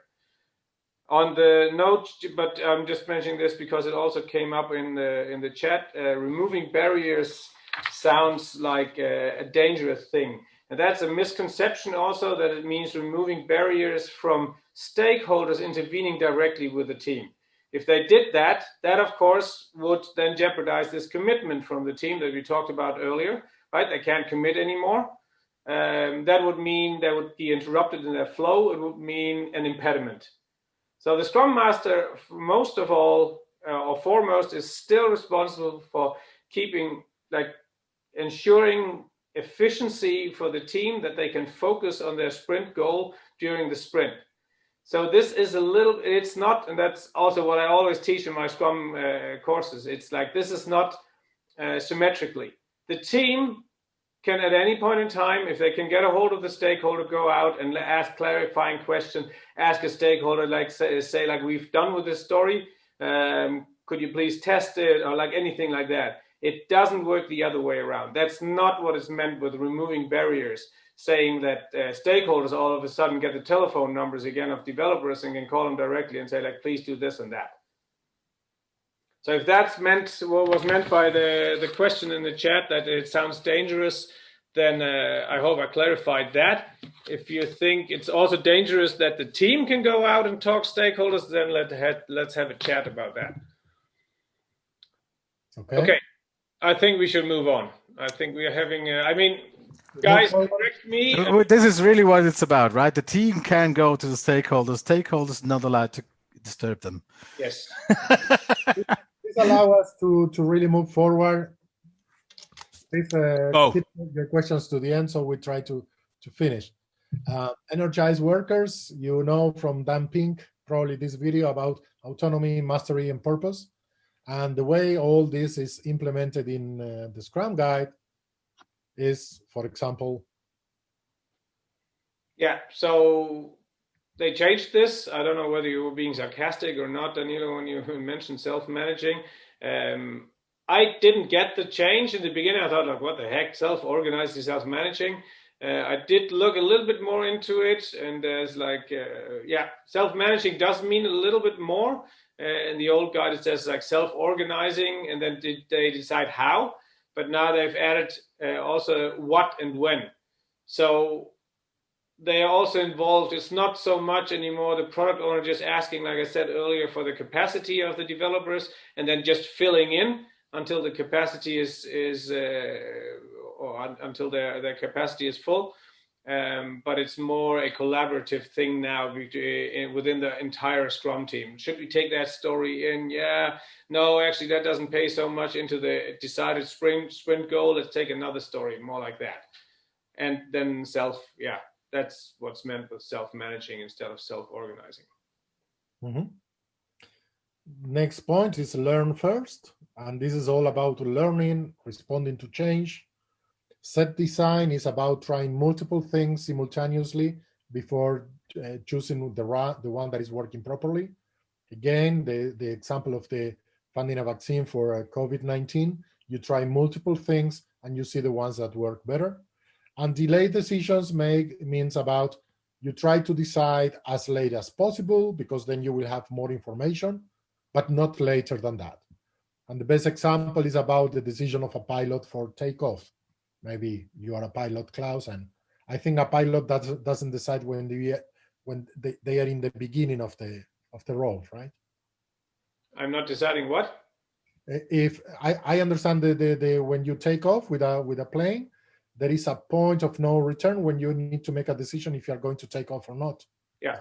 On the note, but I'm just mentioning this because it also came up in the chat. Removing barriers sounds like a dangerous thing. And that's a misconception also, that it means removing barriers from stakeholders intervening directly with the team. If they did that, of course would then jeopardize this commitment from the team that we talked about earlier, right? They can't commit anymore. That would mean they would be interrupted in their flow. It would mean an impediment. So the Scrum Master, most of all, or foremost, is still responsible for ensuring efficiency for the team, that they can focus on their sprint goal during the sprint. So this is a little, it's not, and that's also what I always teach in my Scrum courses. It's like, this is not symmetrically. The team can at any point in time, if they can get a hold of the stakeholder, go out and ask clarifying questions, ask a stakeholder, like say like, we've done with this story, could you please test it, or like anything like that. It doesn't work the other way around. That's not what is meant with removing barriers, saying that stakeholders all of a sudden get the telephone numbers again of developers and can call them directly and say like, please do this and that. So if that's what was meant by the question in the chat, that it sounds dangerous, then I hope I clarified that. If you think it's also dangerous that the team can go out and talk stakeholders, then let's have a chat about that. Okay. I think we should move on. I think we are having, guys, correct me. This is really what it's about, right? The team can go to the stakeholders. Stakeholders not allowed to disturb them. Yes. This allow us to really move forward. Please keep your questions to the end, so we try to finish. Energized workers, you know from Dan Pink, probably this video about autonomy, mastery, and purpose. And the way all this is implemented in the Scrum Guide is, for example. Yeah, so they changed this. I don't know whether you were being sarcastic or not, Danilo, when you mentioned self-managing. I didn't get the change in the beginning. I thought, like, what the heck, self-organized is self-managing. I did look a little bit more into it, and there's like, self-managing does mean a little bit more. In the old guide, it says like self-organizing, and then they decide how. But now they've added also what and when. So they are also involved. It's not so much anymore the product owner just asking, like I said earlier, for the capacity of the developers, and then just filling in until the capacity until their capacity is full. But it's more a collaborative thing now within the entire Scrum team. Should we take that story in? Yeah, no, actually that doesn't pay so much into the decided sprint goal. Let's take another story, more like that. And then that's what's meant with self-managing instead of self-organizing. Mm-hmm. Next point is learn first. And this is all about learning, responding to change. Set design is about trying multiple things simultaneously before choosing the one that is working properly. Again, the example of the finding a vaccine for COVID-19, you try multiple things and you see the ones that work better. And delayed decisions means about you try to decide as late as possible, because then you will have more information, but not later than that. And the best example is about the decision of a pilot for takeoff. Maybe you are a pilot, Klaus, and I think a pilot doesn't decide when they are in the beginning of the role, right? I'm not deciding what? If I understand the when you take off with a plane, there is a point of no return when you need to make a decision if you are going to take off or not. Yeah.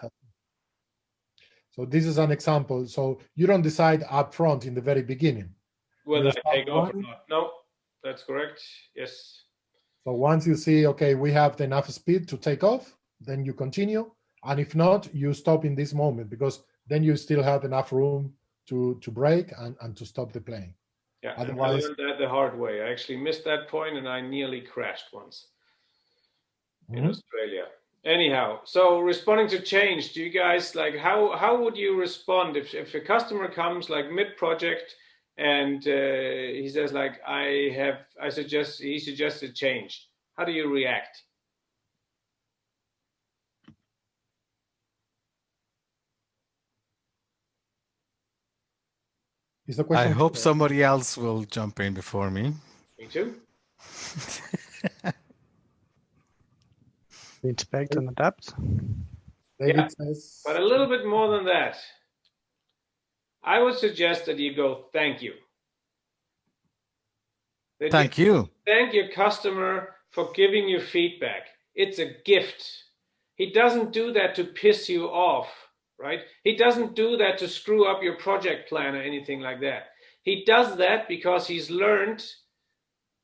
So this is an example. So you don't decide up front in the very beginning whether I take off or not. No, that's correct. Yes. So once you see, okay, we have enough speed to take off, then you continue. And if not, you stop in this moment, because then you still have enough room to brake and to stop the plane. Yeah, otherwise, I learned that the hard way. I actually missed that point and I nearly crashed once in Australia. Anyhow, so responding to change, do you guys like, how would you respond if a customer comes like mid-project and he says like, he suggested change? How do you react? Is the question I hope somebody else will jump in before me. Me too. Inspect and adapt. David says, but a little bit more than that. I would suggest that you go, thank you. Thank you. Thank your customer for giving you feedback. It's a gift. He doesn't do that to piss you off, right? He doesn't do that to screw up your project plan or anything like that. He does that because he's learned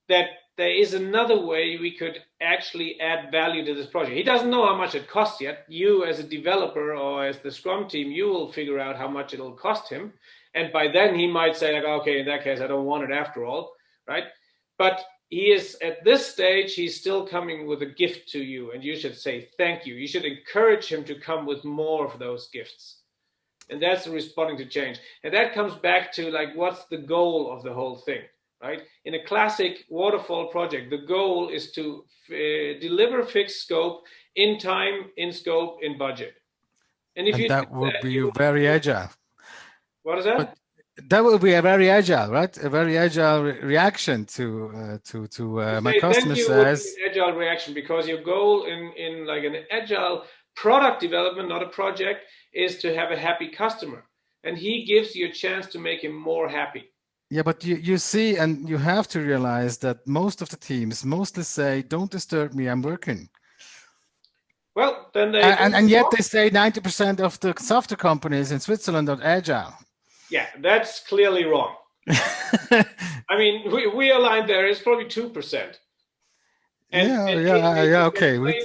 that there is another way we could actually add value to this project. He doesn't know how much it costs yet. You as a developer or as the Scrum team, you will figure out how much it'll cost him. And by then he might say, like, okay, in that case, I don't want it after all, right? But he is at this stage, he's still coming with a gift to you, and you should say thank you. You should encourage him to come with more of those gifts. And that's responding to change. And that comes back to, like, what's the goal of the whole thing, right? In a classic waterfall project, the goal is to deliver fixed scope in time, in scope, in budget. And if that would be very agile. What is that? But that would be a very agile, right? A very agile reaction to my customer says. An agile reaction, because your goal in like an agile product development, not a project, is to have a happy customer, and he gives you a chance to make him more happy. Yeah, but you see, and you have to realize that most of the teams mostly say, "Don't disturb me, I'm working." Well, then they and yet they say 90% of the software companies in Switzerland are agile. Yeah, that's clearly wrong. I mean, we aligned there. It's probably 2%. Okay.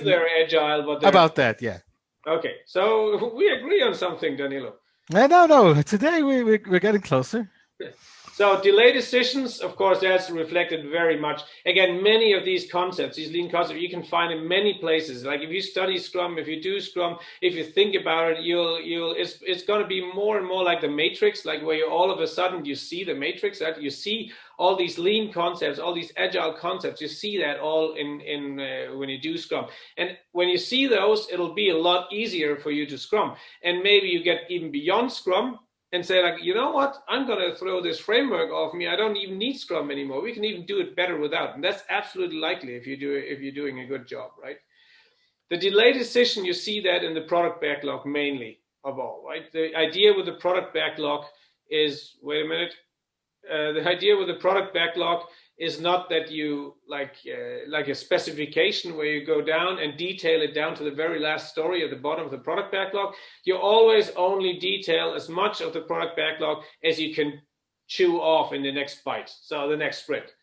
They're agile, but they're about that, yeah. Okay, so we agree on something, Danilo. No. Today we're getting closer. So delay decisions, of course, that's reflected very much. Again, many of these concepts, these lean concepts, you can find in many places. Like if you study Scrum, if you do Scrum, if you think about it, it's going to be more and more like the matrix, like where you all of a sudden you see the matrix, that you see all these lean concepts, all these agile concepts. You see that all in when you do Scrum. And when you see those, it'll be a lot easier for you to Scrum. And maybe you get even beyond Scrum and say, like, you know what, I'm going to throw this framework off me. I don't even need Scrum anymore. We can even do it better without. And that's absolutely likely if you're doing a good job, right? The delay decision, you see that in the product backlog mainly of all, right? The idea with the product backlog is, wait a minute, the idea with the product backlog is not that you like a specification where you go down and detail it down to the very last story at the bottom of the product backlog. You always only detail as much of the product backlog as you can chew off in the next bite, so the next sprint.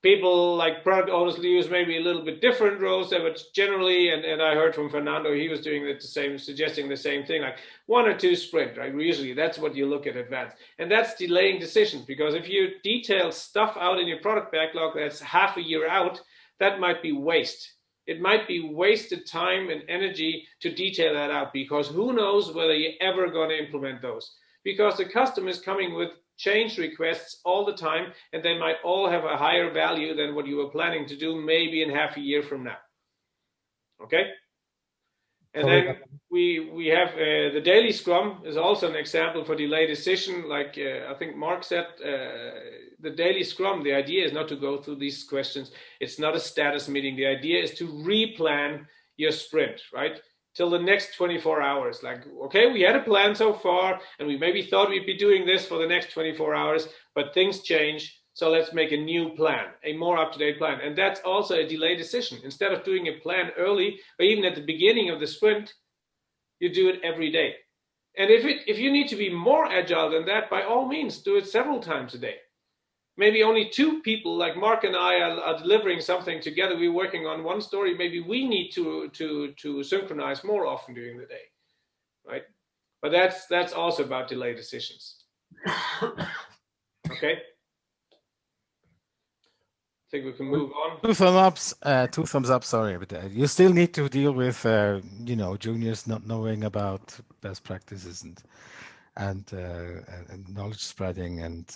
People like product owners use maybe a little bit different roles, but generally, and I heard from Fernando, he was doing the same, suggesting the same thing, like 1 or 2 sprint, right? Usually that's what you look at advanced. And that's delaying decisions, because if you detail stuff out in your product backlog that's half a year out, that might be waste. It might be wasted time and energy to detail that out, because who knows whether you're ever going to implement those. Because the customer is coming with change requests all the time, and they might all have a higher value than what you were planning to do maybe in half a year from now. Okay? And then we have the daily Scrum is also an example for delay decision. Like I think Mark said, the daily Scrum, the idea is not to go through these questions. It's not a status meeting. The idea is to replan your sprint, right? Till the next 24 hours. Like, okay, we had a plan so far, and we maybe thought we'd be doing this for the next 24 hours, but things change. So let's make a new plan, a more up-to-date plan. And that's also a delay decision. Instead of doing a plan early, or even at the beginning of the sprint, you do it every day. And if you need to be more agile than that, by all means, do it several times a day. Maybe only 2 people like Mark and I are delivering something together. We're working on one story. Maybe we need to synchronize more often during the day, right? But that's also about delay decisions. Okay. I think we can move on. 2 thumbs up. Sorry, but you still need to deal with juniors not knowing about best practices and knowledge spreading, and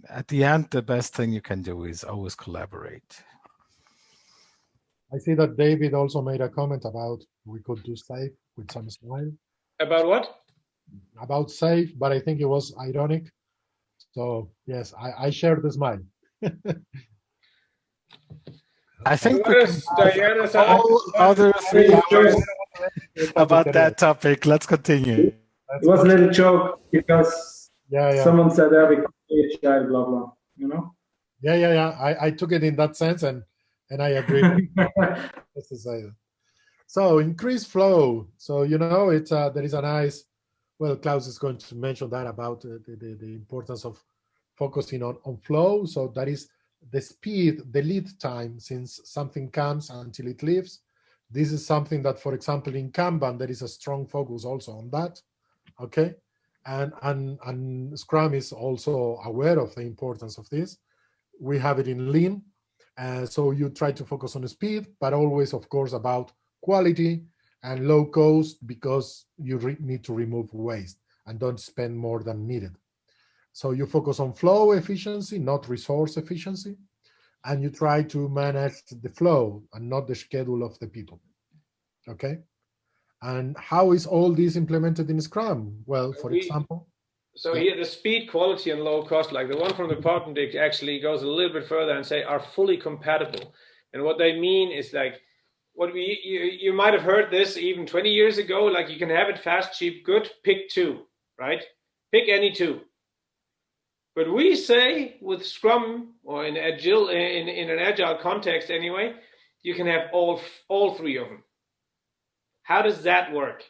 at the end, the best thing you can do is always collaborate. I see that David also made a comment about we could do safe with some smile. About what? About safe, but I think it was ironic. So yes, I shared the smile. I think all other 3 hours about that topic. Let's continue. It was a little joke because someone said we could be agile, blah blah. You know. Yeah. I took it in that sense, and I agree. Just to say that. So increased flow. So it's there is a nice. Well, Klaus is going to mention that about the importance of focusing on flow. So that is the speed, the lead time since something comes until it leaves. This is something that, for example, in Kanban, there is a strong focus also on that, okay? And Scrum is also aware of the importance of this. We have it in Lean, so you try to focus on speed, but always, of course, about quality and low cost, because you need to remove waste and don't spend more than needed. So you focus on flow efficiency, not resource efficiency, and you try to manage the flow and not the schedule of the people, okay? And how is all this implemented in Scrum? Well, for example. So here, the speed, quality, and low cost, like the one from the patent actually goes a little bit further and say are fully compatible. And what they mean is like, you might have heard this even 20 years ago, like you can have it fast, cheap, good, pick two, right? Pick any two. But we say with Scrum, or in Agile, in an Agile context anyway, you can have all three of them. How does that work?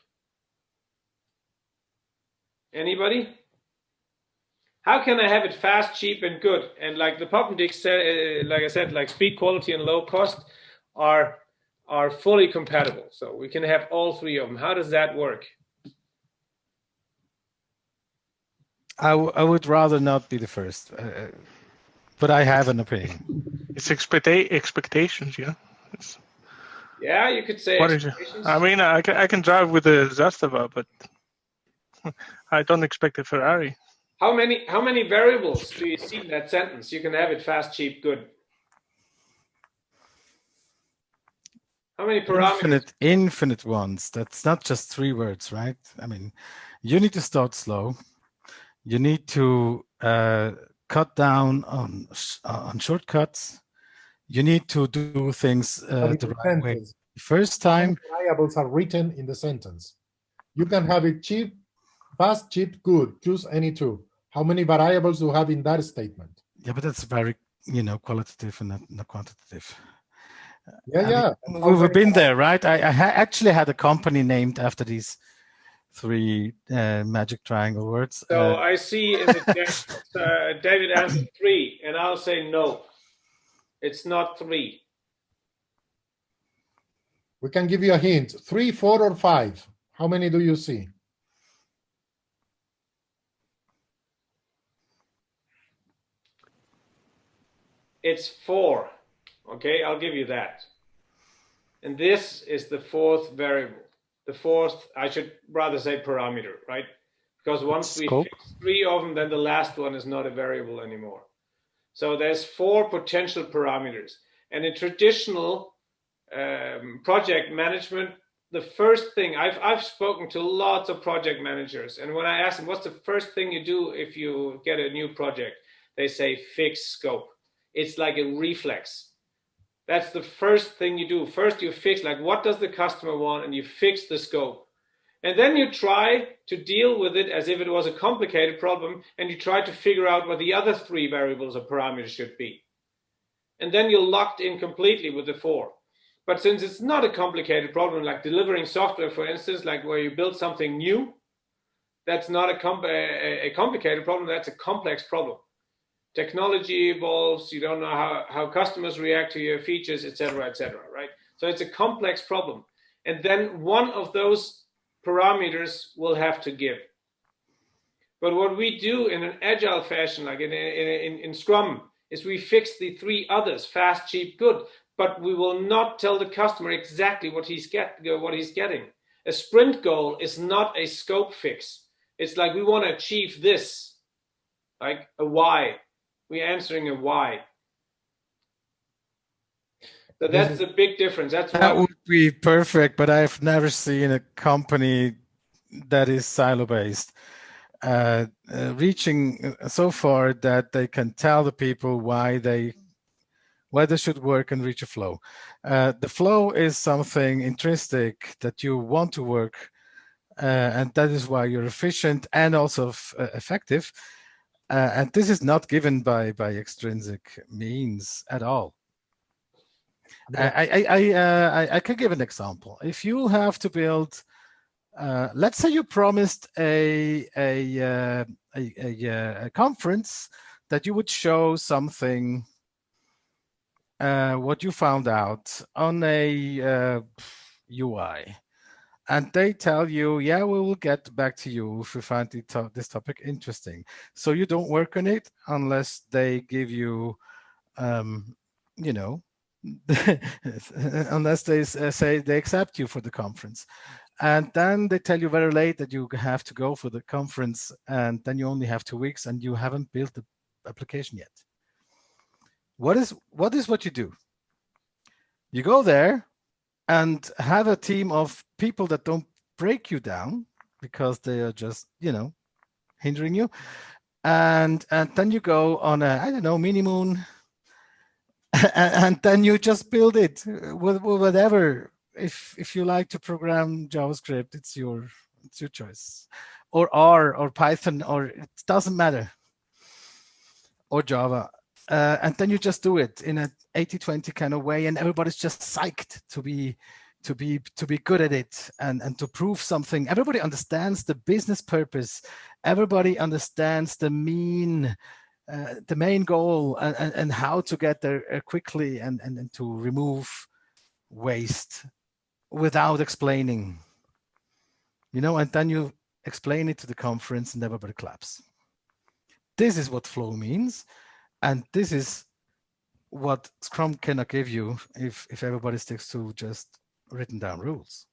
Anybody? How can I have it fast, cheap, and good? And like the Poppendick said, like I said, like speed, quality, and low cost are fully compatible. So we can have all three of them. How does that work? I would rather not be the first, but I have an opinion. It's expectations, yeah. Yeah, you could say. What is it? I mean, I can drive with a Zastava, but I don't expect a Ferrari. How many variables do you see in that sentence? You can have it fast, cheap, good. How many parameters? Infinite ones. That's not just 3 words, right? I mean, you need to start slow. You need to cut down on shortcuts. You need to do things the right way. First time, variables are written in the sentence. You can have it cheap, fast, cheap, good. Choose any two. How many variables do you have in that statement? Yeah, but that's very, qualitative and not quantitative. Yeah. We've been there, right? I actually had a company named after these 3 magic triangle words. So I see in the chat, David answered 3, and I'll say no. It's not 3. We can give you a hint. 3, 4, or 5. How many do you see? It's 4. Okay, I'll give you that. And this is the 4th variable. The 4th, I should rather say parameter, right? Because once we fix 3 of them, then the last one is not a variable anymore. So there's 4 potential parameters. And in traditional project management, the first thing, I've spoken to lots of project managers, and when I ask them, what's the first thing you do if you get a new project? They say fix scope. It's like a reflex. That's the first thing you do. First you fix, like, what does the customer want, and you fix the scope. And then you try to deal with it as if it was a complicated problem, and you try to figure out what the other 3 variables or parameters should be. And then you're locked in completely with the 4. But since it's not a complicated problem, like delivering software, for instance, like where you build something new, that's not a complicated problem, that's a complex problem. Technology evolves, you don't know how customers react to your features, etc., right? So it's a complex problem. And then one of those parameters will have to give. But what we do in an agile fashion, like in Scrum, is we fix the 3 others, fast, cheap, good, but we will not tell the customer exactly what he's getting. A sprint goal is not a scope fix. It's like we want to achieve this, like a why. We're answering a why. So that's the big difference. That would be perfect, but I've never seen a company that is silo-based reaching so far that they can tell the people why they should work and reach a flow. The flow is something intrinsic that you want to work, and that is why you're efficient and also effective. And this is not given by extrinsic means at all. I can give an example. If you have to build, let's say you promised a conference that you would show something what you found out on a UI, and they tell you, yeah, we will get back to you if we find this topic interesting. So you don't work on it unless they give you, you know, unless they say they accept you for the conference. And then they tell you very late that you have to go for the conference, and then you only have 2 weeks and you haven't built the application yet. What is what you do? You go there and have a team of people that don't break you down because they are just, you know, hindering you. And then you go on a, I don't know, mini moon, and then you just build it with whatever. If you like to program JavaScript, it's your choice, or R or Python, or it doesn't matter, or Java. And then you just do it in an 80-20 kind of way, and everybody's just psyched to be good at it and to prove something. Everybody understands the business purpose. Everybody understands the main goal and how to get there quickly and to remove waste without explaining. You know, and then you explain it to the conference and everybody claps. This is what flow means. And this is what Scrum cannot give you if everybody sticks to just written down rules.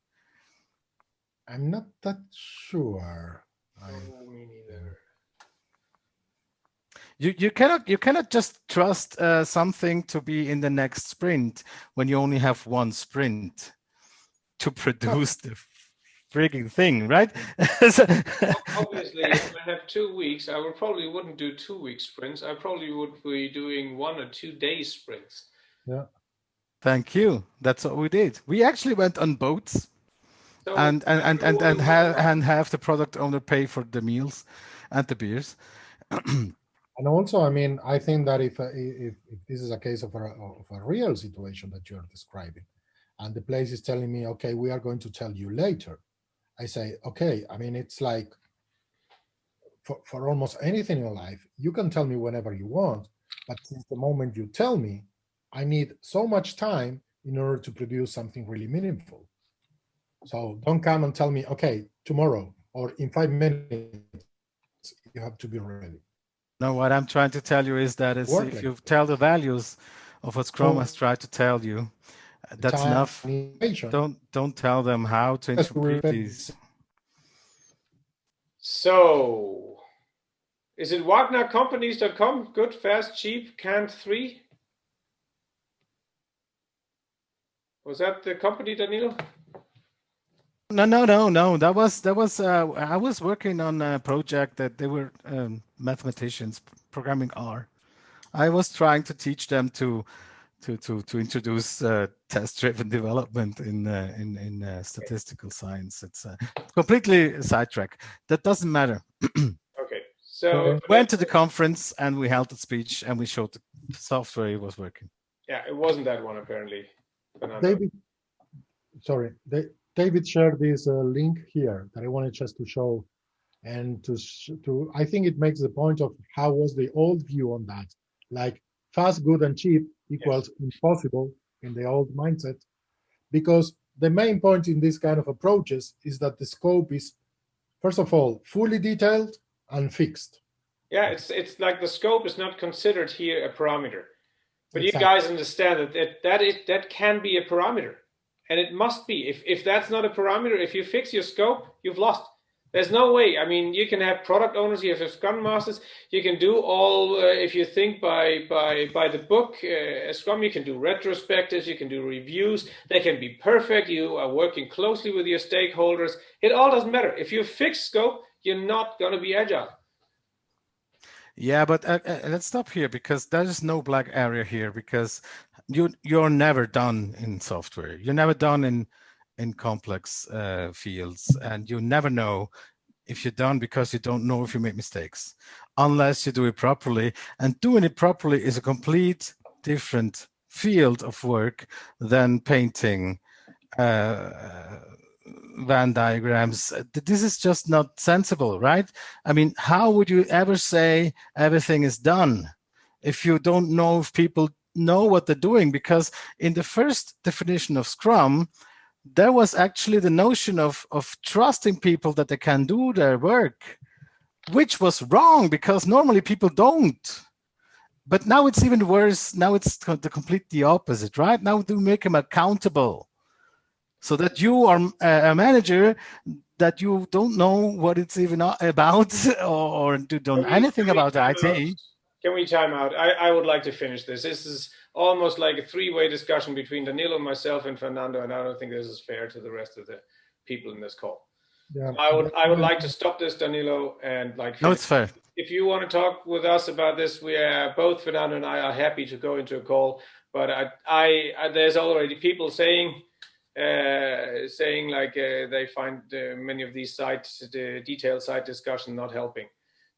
I'm not that sure. Me neither. You cannot just trust something to be in the next sprint when you only have one sprint to produce the frigging thing, right? Obviously, if I have 2 weeks, I probably wouldn't do 2-week sprints. I probably would be doing 1 or 2 day sprints. Yeah. Thank you. That's what we did. We actually went on boats, so and have the product owner pay for the meals and the beers. And also, I mean, I think that if this is a case of a real situation that you're describing, and the place is telling me, okay, we are going to tell you later, I say, okay, I mean, it's like for almost anything in life, you can tell me whenever you want, but since the moment you tell me, I need so much time in order to produce something really meaningful. So don't come and tell me, okay, tomorrow or in 5 minutes, you have to be ready. No, what I'm trying to tell you is that if you tell the values of what Scrum has tried to tell you, that's enough. Don't tell them how to interpret these. So, is it WagnerCompanies.com? Good, fast, cheap, canned 3? Was that the company, Danilo? No. That was. I was working on a project that they were mathematicians programming R. I was trying to teach them to introduce test-driven development in statistical science. It's completely sidetrack. That doesn't matter. Okay, so went to the conference and we held a speech and we showed the software it was working. Yeah, it wasn't that one apparently. David shared this link here that I wanted just to show, and to I think it makes the point of how was the old view on that, like fast, good, and cheap equals impossible in the old mindset, because the main point in this kind of approaches is that the scope is, first of all, fully detailed and fixed. Yeah, it's like the scope is not considered here a parameter, but exactly. You guys understand that can be a parameter, and it must be. If that's not a parameter, if you fix your scope, you've lost. There's no way. I mean, you can have product owners, you have Scrum Masters, you can do all, if you think by the book, Scrum, you can do retrospectives, you can do reviews, they can be perfect, you are working closely with your stakeholders. It all doesn't matter. If you fix scope, you're not going to be agile. Yeah, but let's stop here, because there is no black area here, because you're never done in software. You're never done in complex fields, and you never know if you're done because you don't know if you make mistakes unless you do it properly, and doing it properly is a complete different field of work than painting Venn diagrams. This is just not sensible, right? I mean, how would you ever say everything is done if you don't know if people know what they're doing, because in the first definition of Scrum, there was actually the notion of trusting people that they can do their work, which was wrong because normally people don't. But now it's even worse. Now it's the completely opposite, right? Now do make them accountable, so that you are a manager that you don't know what it's even about or don't know anything about IT. Can we time out? I would like to finish this. This is almost like a three-way discussion between Danilo, myself, and Fernando, and I don't think this is fair to the rest of the people in this call. Yeah. I would like to stop this, Danilo, and like. No, it's fair. If you want to talk with us about this, we are both, Fernando and I, are happy to go into a call. But there's already people saying like they find many of these the detailed site discussion not helping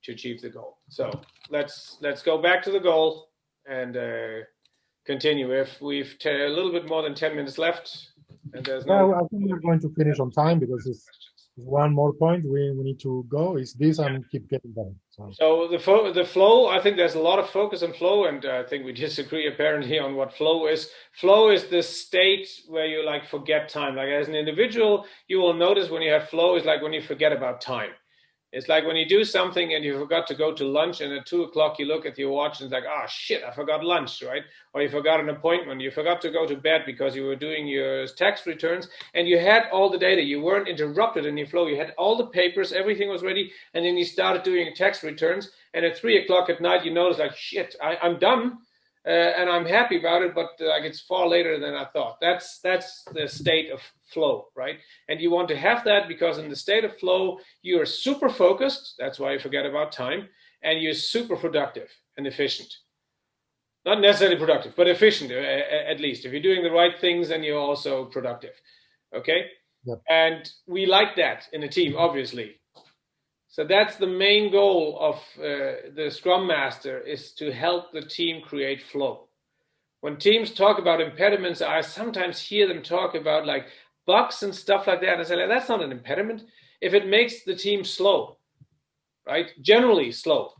to achieve the goal. So let's go back to the goal and continue. If we've a little bit more than 10 minutes left, and there's no. I think we're going to finish on time because it's one more point we need to go. Is this and keep getting better. So the flow, I think there's a lot of focus on flow, and I think we disagree apparently on what flow is. Flow is the state where you like forget time. Like as an individual, you will notice when you have flow is like when you forget about time. It's like when you do something and you forgot to go to lunch, and at 2 o'clock you look at your watch and it's like, oh shit, I forgot lunch, right? Or you forgot an appointment, you forgot to go to bed because you were doing your tax returns and you had all the data, you weren't interrupted in your flow, you had all the papers, everything was ready, and then you started doing tax returns, and at 3 o'clock at night you notice like, shit, I'm done. And I'm happy about it, but like it's far later than I thought. That's the state of flow, right? And you want to have that because in the state of flow, you are super focused. That's why you forget about time. And you're super productive and efficient. Not necessarily productive, but efficient at least. If you're doing the right things, then you're also productive. Okay? Yep. And we like that in a team, obviously. So that's the main goal of the Scrum Master, is to help the team create flow. When teams talk about impediments, I sometimes hear them talk about like bugs and stuff like that. I say, that's not an impediment if it makes the team slow, right? Generally slow,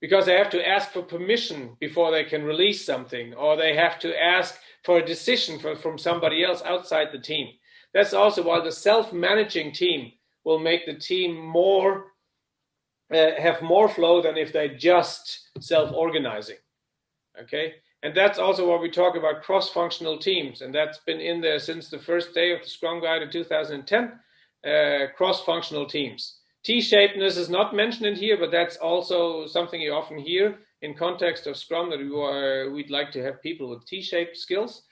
because they have to ask for permission before they can release something, or they have to ask for a decision from somebody else outside the team. That's also why the self-managing team will make the team have more flow than if they're just self-organizing, okay? And that's also why we talk about cross-functional teams, and that's been in there since the first day of the Scrum Guide in 2010, cross-functional teams. T-shapedness is not mentioned in here, but that's also something you often hear in context of Scrum, that we'd like to have people with T-shaped skills,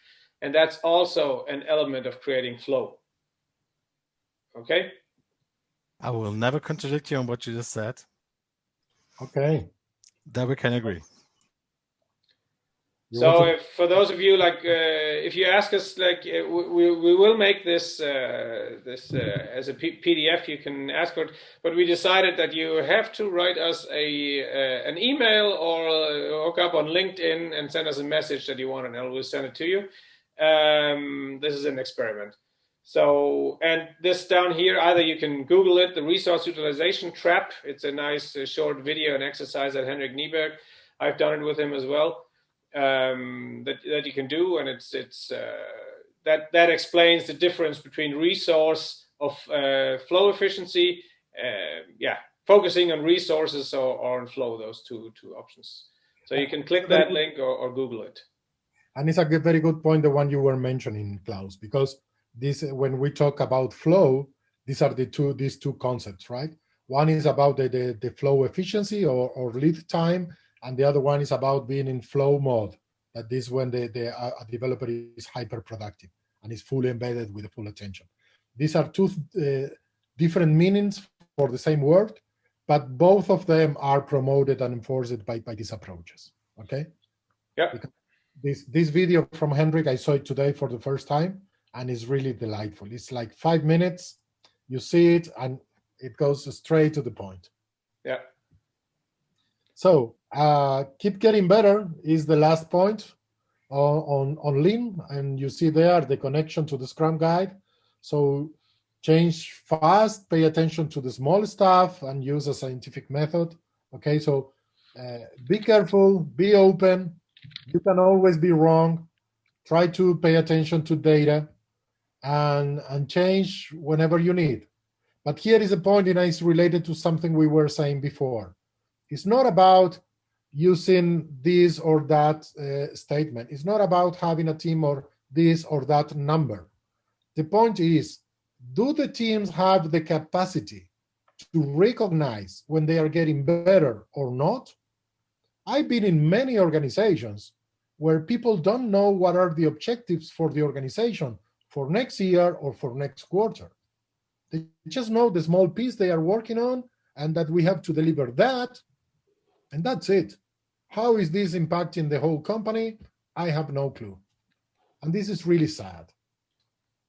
and that's also an element of creating flow, okay? I will never contradict you on what you just said. Okay. That we can agree. So for those of you, like, if you ask us, like, we will make this as a PDF, you can ask for it, but we decided that you have to write us an email or hook up on LinkedIn and send us a message that you want, and we'll send it to you. This is an experiment. So, and this down here, either you can Google it, the resource utilization trap. It's a nice short video and exercise that Henrik Nieberg, I've done it with him as well, that you can do. And it's that explains the difference between resource of flow efficiency, focusing on resources or on flow, those two options. So you can click that link or Google it. And it's a very good point, the one you were mentioning, Klaus, because this, when we talk about flow, these are these two concepts, right? One is about the flow efficiency or lead time, and the other one is about being in flow mode. That is when the developer is hyper productive and is fully embedded with the full attention. These are two different meanings for the same word, but both of them are promoted and enforced by these approaches. Okay. Yeah. This video from Henrik, I saw it today for the first time, and it's really delightful. It's like 5 minutes, you see it, and it goes straight to the point. Yeah. So keep getting better is the last point on Lean, and you see there the connection to the Scrum Guide. So change fast, pay attention to the small stuff, and use a scientific method. Okay, so be careful, be open, You can always be wrong. Try to pay attention to data and change whenever you need. But here is a point, and it's related to something we were saying before. It's not about using this or that statement. It's not about having a team or this or that number. The point is, do the teams have the capacity to recognize when they are getting better or not? I've been in many organizations where people don't know what are the objectives for the organization for next year or for next quarter. They just know the small piece they are working on and that we have to deliver that, and that's it. How is this impacting the whole company? I have no clue. And this is really sad.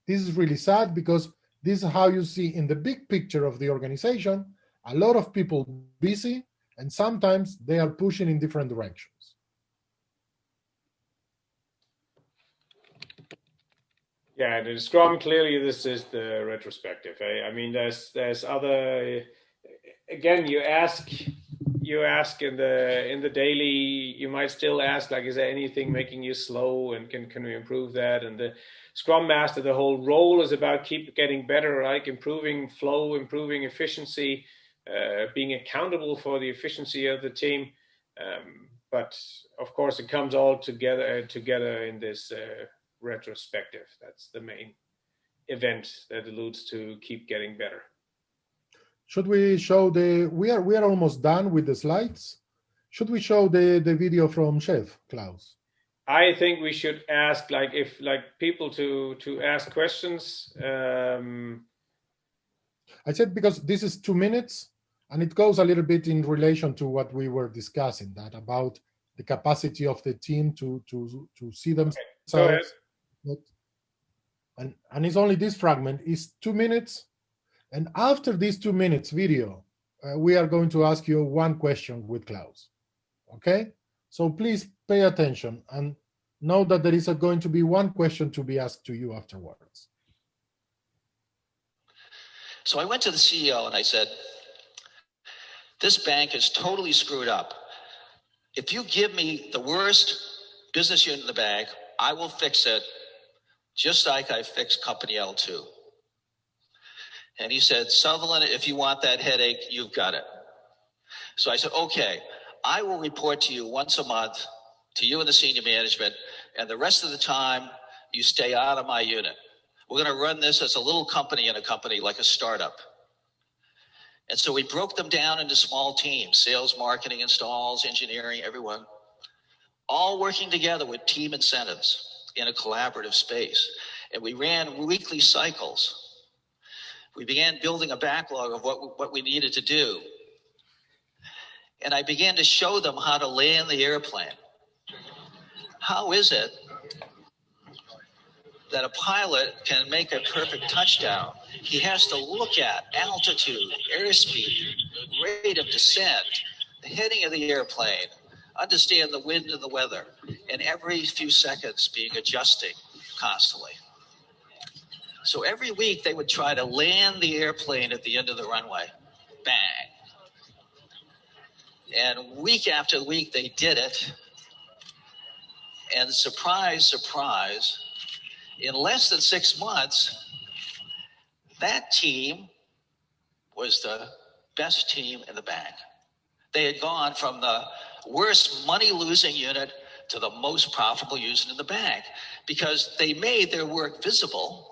This is really sad because this is how you see in the big picture of the organization, a lot of people busy, and sometimes they are pushing in different directions. Yeah, the Scrum, clearly this is the retrospective. I mean, there's other, again, you ask in the daily, you might still ask, like, is there anything making you slow, and can we improve that? And the Scrum Master, the whole role is about keep getting better, like improving flow, improving efficiency, being accountable for the efficiency of the team. But of course, it comes all together in this retrospective. That's the main event that alludes to keep getting better. Should we show we are almost done with the slides. Should we show the video from Chef, Klaus? I think we should ask people to ask questions. I said because this is 2 minutes and it goes a little bit in relation to what we were discussing, that about the capacity of the team to see themselves. Okay. And it's only this fragment is 2 minutes. And after this 2 minutes video, we are going to ask you one question with Klaus. Okay? So please pay attention and know that there is going to be one question to be asked to you afterwards. So I went to the CEO and I said, this bank is totally screwed up. If you give me the worst business unit in the bank, I will fix it just like I fixed company L2. And he said, Sutherland, if you want that headache, you've got it. So I said, okay, I will report to you once a month, to you and the senior management, and the rest of the time, you stay out of my unit. We're going to run this as a little company in a company, like a startup. And so we broke them down into small teams, sales, marketing, installs, engineering, everyone, all working together with team incentives in a collaborative space. And we ran weekly cycles. We began building a backlog of what we needed to do. And I began to show them how to land the airplane. How is it that a pilot can make a perfect touchdown? He has to look at altitude, airspeed, rate of descent, the heading of the airplane, understand the wind and the weather, and every few seconds being adjusting constantly. So every week they would try to land the airplane at the end of the runway. Bang. And week after week they did it. And surprise, surprise, in less than 6 months, that team was the best team in the bank. They had gone from the worst money-losing unit to the most profitable unit in the bank because they made their work visible.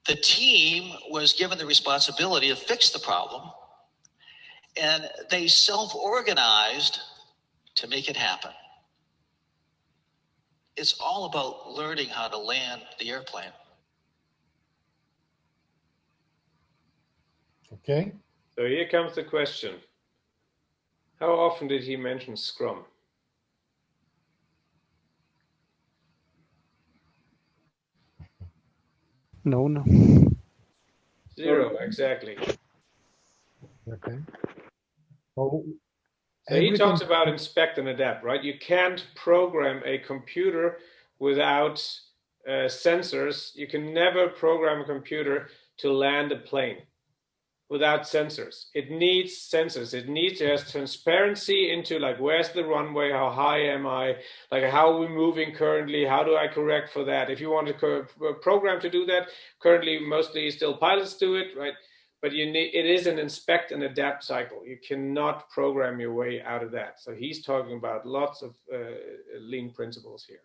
The team was given the responsibility to fix the problem, and they self-organized to make it happen. It's all about learning how to land the airplane. Okay. So here comes the question. How often did he mention Scrum? No. 0, exactly. Okay. So he talks about inspect and adapt, right? You can't program a computer without sensors. You can never program a computer to land a plane. without sensors. It needs sensors. It needs to have transparency into like, where's the runway? How high am I? Like, how are we moving currently? How do I correct for that? If you want to program to do that, currently mostly still pilots do it, right? But it is an inspect and adapt cycle. You cannot program your way out of that. So he's talking about lots of lean principles here.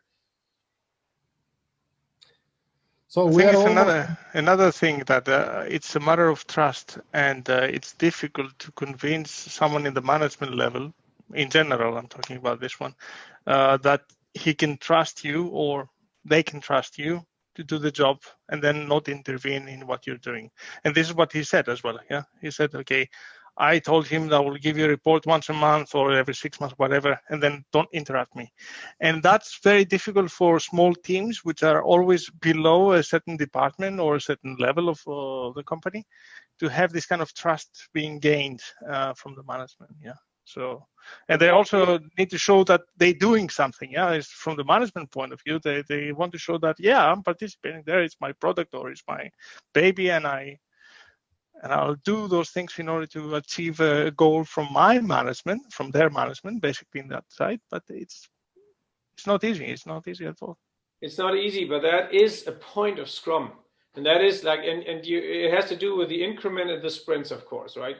So I think it's another thing that it's a matter of trust, and it's difficult to convince someone in the management level, in general, I'm talking about this one, that he can trust you or they can trust you to do the job and then not intervene in what you're doing. And this is what he said as well. Yeah, he said, okay, I told him that I will give you a report once a month or every 6 months, whatever, and then don't interrupt me. And that's very difficult for small teams, which are always below a certain department or a certain level of the company, to have this kind of trust being gained from the management. Yeah. So, and they also need to show that they're doing something. Yeah, it's from the management point of view, they want to show that, yeah, I'm participating there. It's my product or it's my baby, and I'll do those things in order to achieve a goal from my management, from their management, basically in that side. But it's not easy. It's not easy at all. It's not easy, but that is a point of Scrum, and that is like, it has to do with the increment and the sprints, of course, right?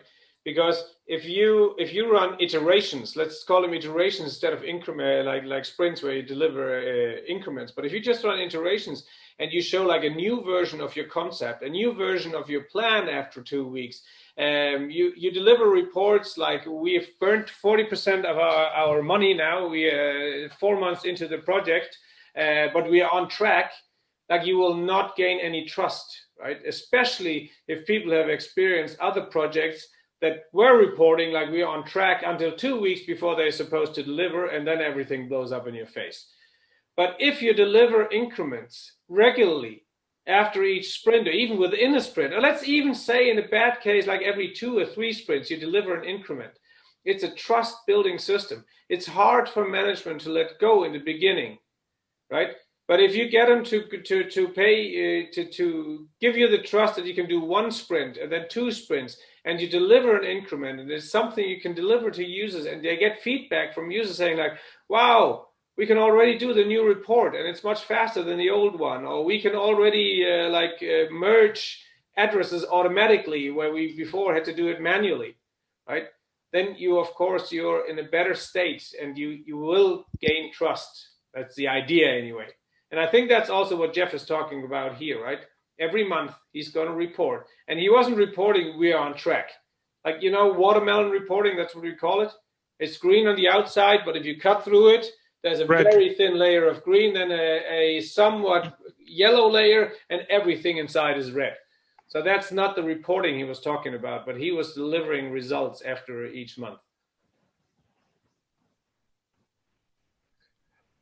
Because if you run iterations, let's call them iterations instead of increment, like sprints where you deliver increments. But if you just run iterations and you show like a new version of your concept, a new version of your plan after 2 weeks, you deliver reports like, we've burnt 40% of our money now. We are 4 months into the project, but we are on track. Like, you will not gain any trust, right? Especially if people have experienced other projects that were reporting like, we are on track until 2 weeks before they're supposed to deliver, and then everything blows up in your face. But if you deliver increments regularly after each sprint, or even within a sprint, or let's even say in a bad case, like every 2 or 3 sprints, you deliver an increment. It's a trust building system. It's hard for management to let go in the beginning, right? But if you get them to give you the trust that you can do 1 sprint and then 2 sprints, and you deliver an increment, and there's something you can deliver to users, and they get feedback from users saying like, wow, we can already do the new report and it's much faster than the old one, or we can already merge addresses automatically where we before had to do it manually, right? Then you're in a better state, and you will gain trust. That's the idea anyway. And I think that's also what Jeff is talking about here, right? Every month he's going to report, and he wasn't reporting we are on track. Like, watermelon reporting, that's what we call it. It's green on the outside, but if you cut through it, there's a very thin layer of green, then a somewhat yellow layer, and everything inside is red. So that's not the reporting he was talking about, but he was delivering results after each month.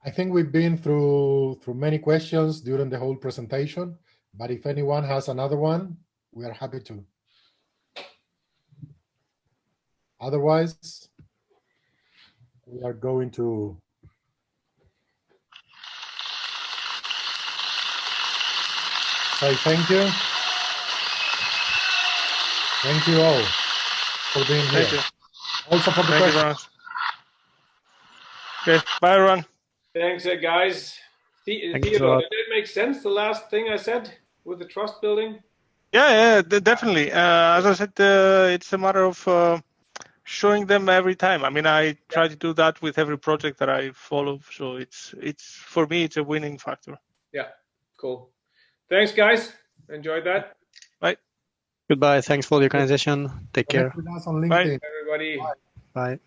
I think we've been through many questions during the whole presentation, but if anyone has another one, we are happy to. Otherwise, we are going to say thank you. Thank you all for being here. Thank you. Also for the questions. Okay, bye everyone. Thanks, guys. Theodore, did it make sense, the last thing I said with the trust building? Yeah, definitely. As I said, it's a matter of showing them every time. I mean, I try to do that with every project that I follow. So it's for me, it's a winning factor. Yeah, cool. Thanks, guys. Enjoyed that. Bye. Goodbye. Thanks for the organization. Take care. Connect with us on LinkedIn. Bye, everybody. Bye.